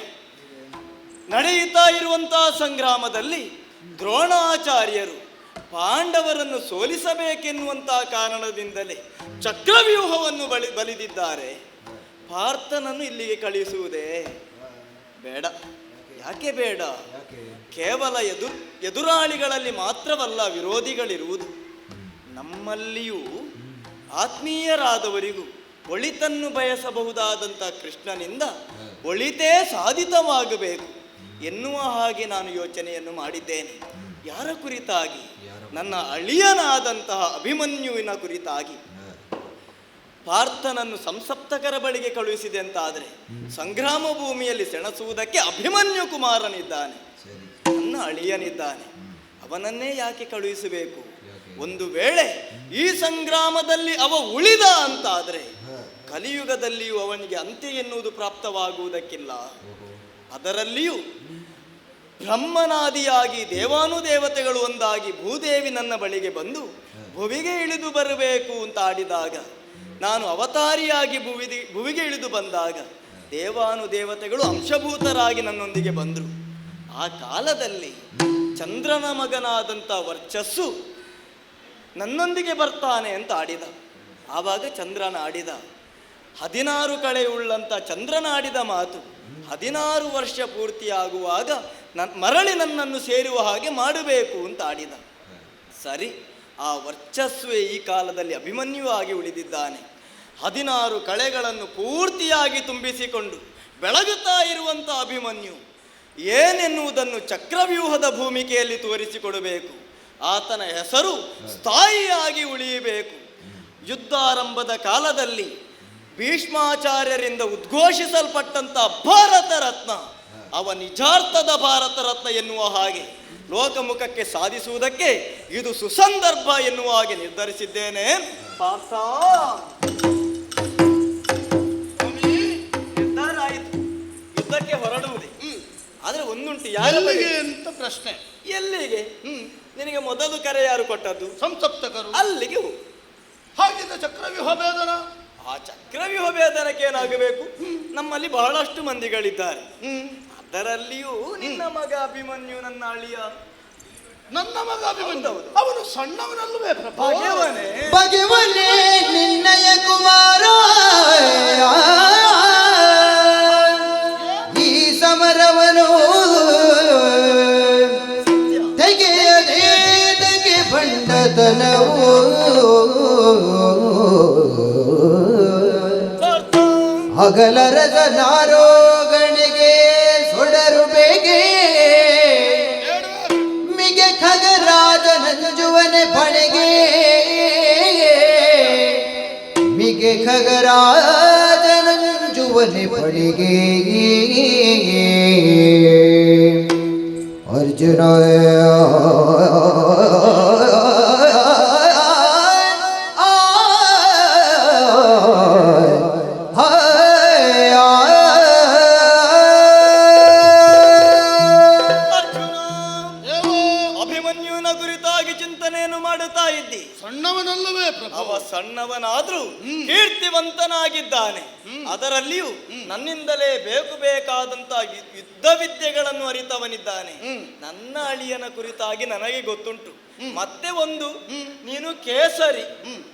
ನಡೆಯುತ್ತಾ ಇರುವಂತಹ ಸಂಗ್ರಾಮದಲ್ಲಿ ದ್ರೋಣಾಚಾರ್ಯರು ಪಾಂಡವರನ್ನು ಸೋಲಿಸಬೇಕೆನ್ನುವಂತಹ ಕಾರಣದಿಂದಲೇ ಚಕ್ರವ್ಯೂಹವನ್ನು ಬಲಿದಿದ್ದಾರೆ. ಪಾರ್ಥನನ್ನು ಇಲ್ಲಿಗೆ ಕಳಿಸುವುದೇ ಬೇಡ. ಯಾಕೆ ಬೇಡ? ಕೇವಲ ಎದುರಾಳಿಗಳಲ್ಲಿ ಮಾತ್ರವಲ್ಲ ವಿರೋಧಿಗಳಿರುವುದು. ನಮ್ಮಲ್ಲಿಯೂ ಆತ್ಮೀಯರಾದವರಿಗೂ ಒಳಿತನ್ನು ಬಯಸಬಹುದಾದಂಥ ಕೃಷ್ಣನಿಂದ ಒಳಿತೇ ಸಾಧಿತವಾಗಬೇಕು ಎನ್ನುವ ಹಾಗೆ ನಾನು ಯೋಚನೆಯನ್ನು ಮಾಡಿದ್ದೇನೆ. ಯಾರ ಕುರಿತಾಗಿ? ನನ್ನ ಅಳಿಯನಾದಂತಹ ಅಭಿಮನ್ಯುವಿನ ಕುರಿತಾಗಿ. ಪಾರ್ಥನನ್ನು ಸಂಸಪ್ತಕರ ಬಳಿಗೆ ಕಳುಹಿಸಿದೆ ಅಂತಾದರೆ ಸಂಗ್ರಾಮ ಭೂಮಿಯಲ್ಲಿ ಸೆಣಸುವುದಕ್ಕೆ ಅಭಿಮನ್ಯು ಕುಮಾರನಿದ್ದಾನೆ, ನನ್ನ ಅಳಿಯನಿದ್ದಾನೆ. ಅವನನ್ನೇ ಯಾಕೆ ಕಳುಹಿಸಬೇಕು? ಒಂದು ವೇಳೆ ಈ ಸಂಗ್ರಾಮದಲ್ಲಿ ಅವ ಉಳಿದ ಅಂತಾದರೆ ಕಲಿಯುಗದಲ್ಲಿಯೂ ಅವನಿಗೆ ಅಂತ್ಯ ಎನ್ನುವುದು ಪ್ರಾಪ್ತವಾಗುವುದಕ್ಕಿಲ್ಲ. ಅದರಲ್ಲಿಯೂ ಬ್ರಹ್ಮನಾದಿಯಾಗಿ ದೇವಾನುದೇವತೆಗಳು ಒಂದಾಗಿ ಭೂದೇವಿ ನನ್ನ ಬಳಿಗೆ ಬಂದು ಭುವಿಗೆ ಇಳಿದು ಬರಬೇಕು ಅಂತ ಆಡಿದಾಗ, ನಾನು ಅವತಾರಿಯಾಗಿ ಭುವಿಗೆ ಇಳಿದು ಬಂದಾಗ ದೇವಾನುದೇವತೆಗಳು ಅಂಶಭೂತರಾಗಿ ನನ್ನೊಂದಿಗೆ ಬಂದರು. ಆ ಕಾಲದಲ್ಲಿ ಚಂದ್ರನ ಮಗನಾದಂಥ ವರ್ಚಸ್ಸು ನನ್ನೊಂದಿಗೆ ಬರ್ತಾನೆ ಅಂತ ಆಡಿದ. ಆವಾಗ ಚಂದ್ರನ ಆಡಿದ 16 ಕಳೆಯುಳ್ಳಂಥ ಚಂದ್ರನ ಆಡಿದ ಮಾತು 16 ವರ್ಷ ಪೂರ್ತಿಯಾಗುವಾಗ ಮರಳಿ ನನ್ನನ್ನು ಸೇರುವ ಹಾಗೆ ಮಾಡಬೇಕು ಅಂತ ಆಡಿದ. ಸರಿ, ಆ ವರ್ಚಸ್ವೇ ಈ ಕಾಲದಲ್ಲಿ ಅಭಿಮನ್ಯುವಾಗಿ ಉಳಿದಿದ್ದಾನೆ. 16 ಕಳೆಗಳನ್ನು ಪೂರ್ತಿಯಾಗಿ ತುಂಬಿಸಿಕೊಂಡು ಬೆಳಗುತ್ತಾ ಇರುವಂಥ ಅಭಿಮನ್ಯು ಏನೆನ್ನುವುದನ್ನು ಚಕ್ರವ್ಯೂಹದ ಭೂಮಿಕೆಯಲ್ಲಿ ತೋರಿಸಿಕೊಡಬೇಕು. ಆತನ ಹೆಸರು ಸ್ಥಾಯಿಯಾಗಿ ಉಳಿಯಬೇಕು. ಯುದ್ಧಾರಂಭದ ಕಾಲದಲ್ಲಿ ಭೀಷ್ಮಾಚಾರ್ಯರಿಂದ ಉದ್ಘೋಷಿಸಲ್ಪಟ್ಟಂಥ ಭಾರತ ರತ್ನ ಅವ ನಿಜಾರ್ಥದ ಭಾರತ ರತ್ನ ಎನ್ನುವ ಹಾಗೆ ಲೋಕಮುಖಕ್ಕೆ ಸಾಧಿಸುವುದಕ್ಕೆ ಇದು ಸುಸಂದರ್ಭ ಎನ್ನುವ ಹಾಗೆ ನಿರ್ಧರಿಸಿದ್ದೇನೆ. ಪಾರ್ಥ, ನಿರ್ಧಾರ ಆಯಿತು, ಯುದ್ಧಕ್ಕೆ ಹೊರಡುವುದೇ. ಆದ್ರೆ ಒಂದುಂಟು, ಯಾರಿಗೆ ಅಂತ ಪ್ರಶ್ನೆ. ಎಲ್ಲಿಗೆ? ನಿನಗೆ ಮೊದಲು ಕರೆ ಯಾರು ಕೊಟ್ಟದ್ದು? ಸಂಸಪ್ತಕರು. ಅಲ್ಲಿಗೆ ಹೋಗು. ಹಾಗಿದ್ದ ಚಕ್ರವ್ಯೂಹ ಭೇದನ? ಆ ಚಕ್ರವ್ಯೂಹ ಭೇದನಕ್ಕೆ ಏನಾಗಬೇಕು? ನಮ್ಮಲ್ಲಿ ಬಹಳಷ್ಟು ಮಂದಿಗಳಿದ್ದಾರೆ. ಅದರಲ್ಲಿಯೂ ನಿನ್ನ ಮಗ ಅಭಿಮನ್ಯು ನನ್ನ ಅಳಿಯ. ನನ್ನ ಮಗ ಅಭಿಮನ್ಯು ಅವನು ಸಣ್ಣವನಲ್ಲವೇ? ಭಗವನೇ ನಿನ್ನಯ ಕುಮಾರ ಈ ಸಮರವನು ತೆಗೆಯದೆ ಬಂಡತನವು ಹಗಲರದ ನಾರೋಗಣಿಗೆ ಸೊಡರು ಬೇಗೆ ಮಿಗೆ ಖಗರಾಜ ನಂಜುವನೆ ಪಣೆಗೆ ಮಿಗೆ ಖಗರಾಜ ನಂಜುವನೆ ಪಣೆಗೆ ಅರ್ಜುನ ಸಣ್ಣವನಲ್ಲವೇ ಪ್ರಭು? ಅವ ಸಣ್ಣವನಾದ್ರೂ ಕೀರ್ತಿವಂತನಾಗಿದ್ದಾನೆ. ಅದರಲ್ಲಿಯೂ ನನ್ನಿಂದಲೇ ಬೇಕಾದಂತ ಯುದ್ಧ ವಿದ್ಯೆಗಳನ್ನು ಅರಿತವನಿದ್ದಾನೆ. ನನ್ನ ಅಳಿಯನ ಕುರಿತಾಗಿ ನನಗೆ ಗೊತ್ತುಂಟು. ಮತ್ತೆ ಒಂದು, ನೀನು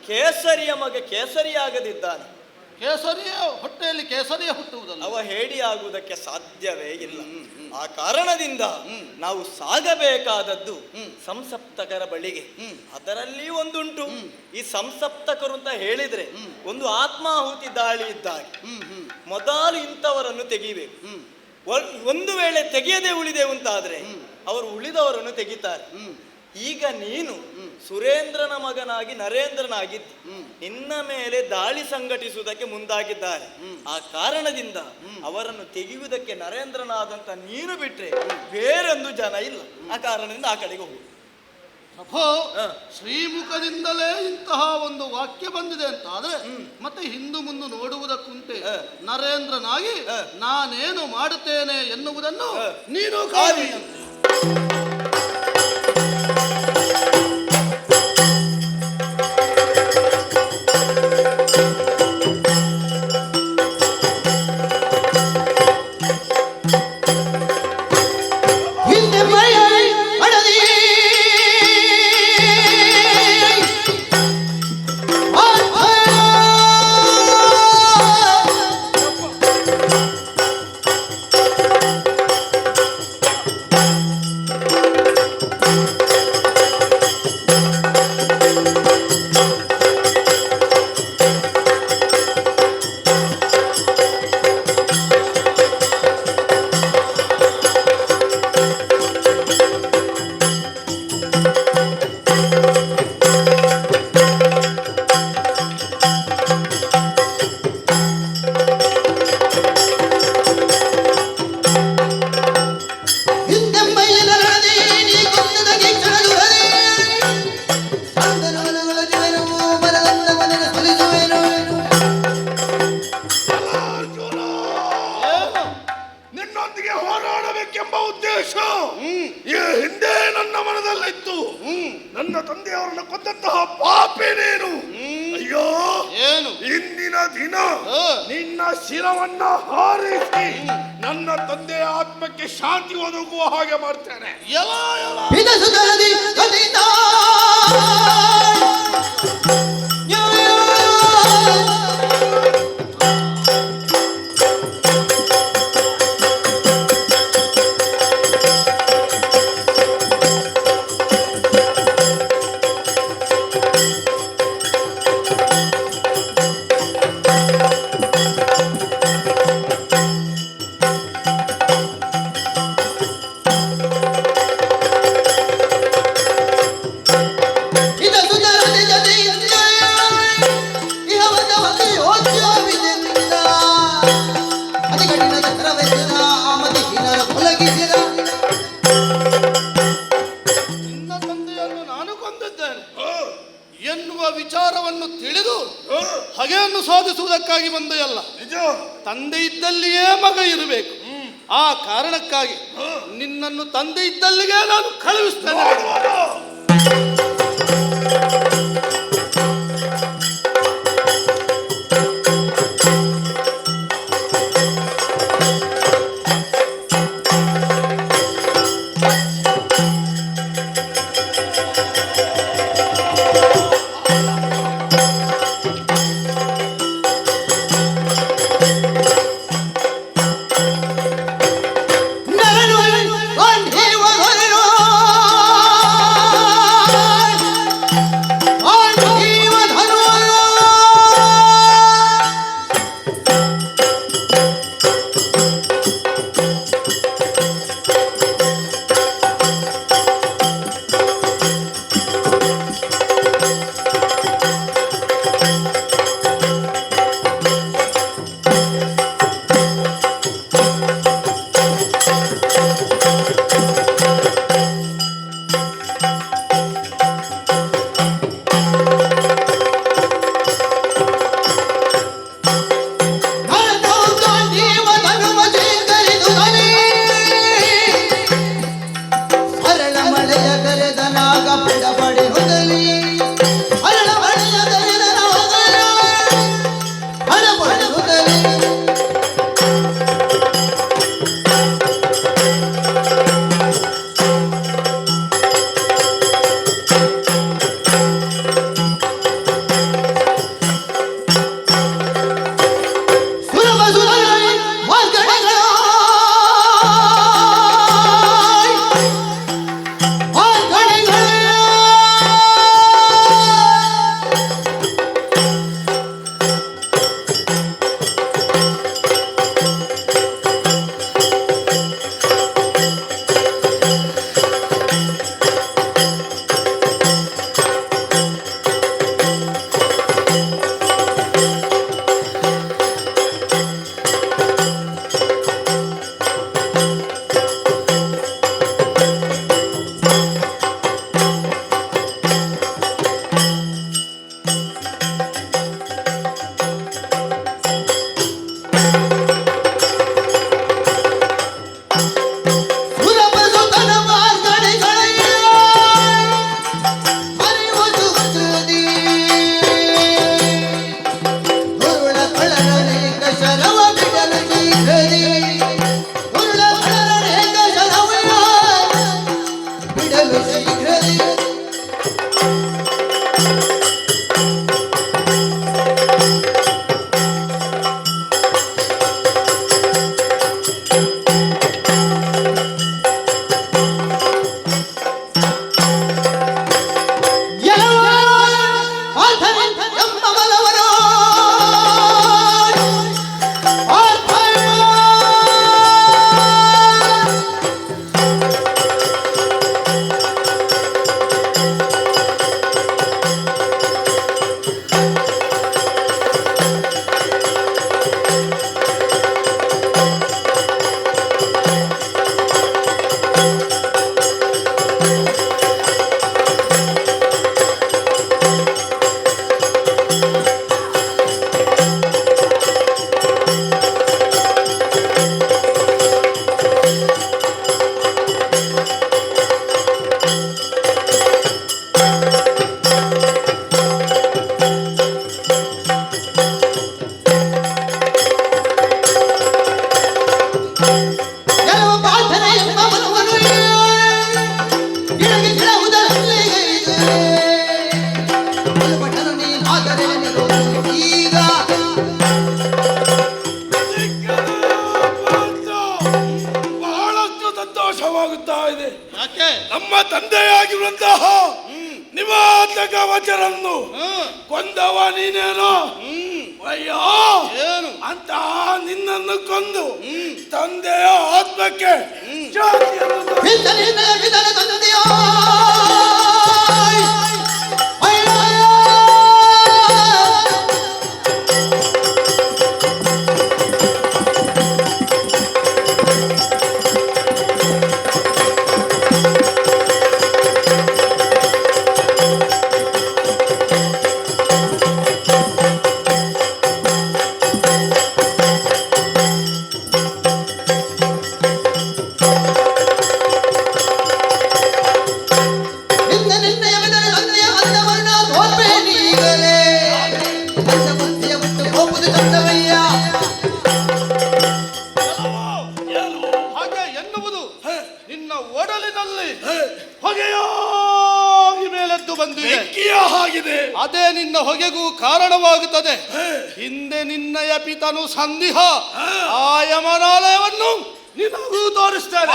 ಕೇಸರಿಯ ಮಗ ಕೇಸರಿಯಾಗದಿದ್ದಾನೆ. ಕೇಸರಿಯ ಹೊಟ್ಟೆಯಲ್ಲಿ ಕೇಸರಿಯ ಹುಟ್ಟುವುದಲ್ಲ. ಅವ ಹೇಡಿ ಆಗುವುದಕ್ಕೆ ಸಾಧ್ಯವೇ ಇಲ್ಲ. ಆ ಕಾರಣದಿಂದ ನಾವು ಸಾಗಬೇಕಾದದ್ದು ಸಂಸಪ್ತಕರ ಬಳಿಗೆ. ಅದರಲ್ಲಿ ಒಂದುಂಟು, ಈ ಸಂಸಪ್ತಕರು ಅಂತ ಹೇಳಿದ್ರೆ ಒಂದು ಆತ್ಮಾಹುತಿ ದಾಳಿ ಇದ್ದಾಗೆ. ಮೊದಲು ಇಂಥವರನ್ನು ತೆಗಿಬೇಕು. ಒಂದು ವೇಳೆ ತೆಗೆಯದೆ ಉಳಿದೆವು ಅಂತಾದ್ರೆ ಅವರು ಉಳಿದವರನ್ನು ತೆಗಿತಾರೆ. ಈಗ ನೀನು ಸುರೇಂದ್ರನ ಮಗನಾಗಿ ನರೇಂದ್ರನಾಗಿದ್ದಿ, ನಿನ್ನ ಮೇಲೆ ದಾಳಿ ಸಂಘಟಿಸುವುದಕ್ಕೆ ಮುಂದಾಗಿದ್ದಾರೆ. ಆ ಕಾರಣದಿಂದ ಅವರನ್ನು ತೆಗೆಯುವುದಕ್ಕೆ ನರೇಂದ್ರನಾದಂತ ನೀನು ಬಿಟ್ರೆ ಬೇರೊಂದು ಜನ ಇಲ್ಲ. ಆ ಕಾರಣದಿಂದ ಆ ಕಡೆಗೆ ಹೋಗು. ಪ್ರಭು, ಶ್ರೀಮುಖದಿಂದಲೇ ಇಂತಹ ಒಂದು ವಾಕ್ಯ ಬಂದಿದೆ ಅಂತ ಆದ್ರೆ ಮತ್ತೆ ಹಿಂದು ಮುಂದೆ ನೋಡುವುದಕ್ಕುಂಟೆ. ನರೇಂದ್ರನಾಗಿ ನಾನೇನು ಮಾಡುತ್ತೇನೆ ಎನ್ನುವುದನ್ನು ನೀನು ಕಾಣಿ. ದಿನ ನಿನ್ನ ಶಿರವನ್ನ ಹಾರಿಸಿ ನನ್ನ ತಂದೆಯ ಆತ್ಮಕ್ಕೆ ಶಾಂತಿ ಒದಗುವ ಹಾಗೆ ಮಾಡ್ತೇನೆ. ವಿಧಸುಧರದಿ ಕದಿತ ನಿನ್ನ ತಂದೆಯನ್ನು ನಾನು ಕೊಂದಿದ್ದೇನೆ ಎನ್ನುವ ವಿಚಾರವನ್ನು ತಿಳಿದು ಹಗೆಯನ್ನು ಸಾಧಿಸುವುದಕ್ಕಾಗಿ ಬಂದೆಯಲ್ಲ. ತಂದೆ ಇದ್ದಲ್ಲಿಯೇ ಮಗ ಇರಬೇಕು. ಆ ಕಾರಣಕ್ಕಾಗಿ ನಿನ್ನನ್ನು ತಂದೆ ಇದ್ದಲ್ಲಿಗೆ ನಾನು ಕಳುಹಿಸ್ತೇನೆ. ಎಂತಹ ನಿವಾತಕ ವಚರನ್ನು ಕೊಂದವ ನೀನೇನು ಅಯ್ಯೋ ಏನು ಅಂತಹ ನಿನ್ನನ್ನು ಕೊಂದು ತಂದೆಯ ಆತ್ಮಕ್ಕೆ ಶಾಂತಿಯನ್ನು ವಿಧನಿನ ವಿಧನ ತಂದೆಯೋ ಹಾಗೆ ಎನ್ನುವುದು ನಿನ್ನ ಒಡಲಿನಲ್ಲಿ ಹೊಗೆಯಾಗಿ ಮೇಲೆದ್ದು ಬಂದಿದೆ. ಬೆಂಕಿಯ ಹಾಗಿದೆ. ಅದೇ ನಿನ್ನ ಹೊಗೆಗೂ ಕಾರಣವಾಗುತ್ತದೆ. ಹಿಂದೆ ನಿನ್ನಯ ಪಿತನು ಸಂದಿಹ ಆ ಯಮನಾಲಯವನ್ನು ನಿನಗೂ ತೋರಿಸ್ತಾನೆ.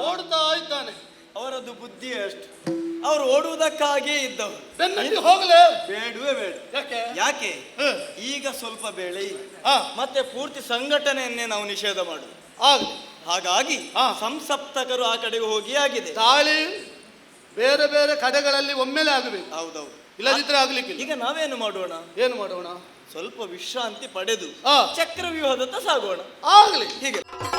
ಓಡ್ತಾ ಇದ್ದಾನೆ. ಅವರದ್ದು ಬುದ್ಧಿ ಅಷ್ಟು. ಅವರು ಓಡುವುದಕ್ಕಾಗಿಯೇ ಇದ್ದವರು. ಬೆನ್ನಲ್ಲಿ ಹೋಗಲೇ ಬೇಡವೇ ಬೇಡ. ಯಾಕೆ? ಯಾಕೆ ಈಗ ಸ್ವಲ್ಪ ಬೇಳೆ ಇದೆ. ಹಾ. ಮತ್ತೆ ಪೂರ್ತಿ ಸಂಘಟನೆಯನ್ನೇ ನಾವು ನಿಷೇಧ ಮಾಡುದು. ಆಗಲಿ. ಹಾಗಾಗಿ ಹಾ. ಸಂಸಪ್ತಕರು ಆ ಕಡೆಗೆ ಹೋಗಿ ಆಗಿದೆ. ದಾಳಿ ಬೇರೆ ಬೇರೆ ಕಡೆಗಳಲ್ಲಿ ಒಮ್ಮೆಲೆ ಆಗಬೇಕು. ಹೌದೌದು. ಇಲ್ಲದಿದ್ರೆ ಆಗ್ಲಿಕ್ಕಿಲ್ಲ. ಈಗ ನಾವೇನು ಮಾಡೋಣ? ಏನು ಮಾಡೋಣ? ಸ್ವಲ್ಪ ವಿಶ್ರಾಂತಿ ಪಡೆದು ಹಾ. ಚಕ್ರವ್ಯೂಹದತ್ತ ಸಾಗೋಣ. ಆಗಲಿ. ಹೀಗೆ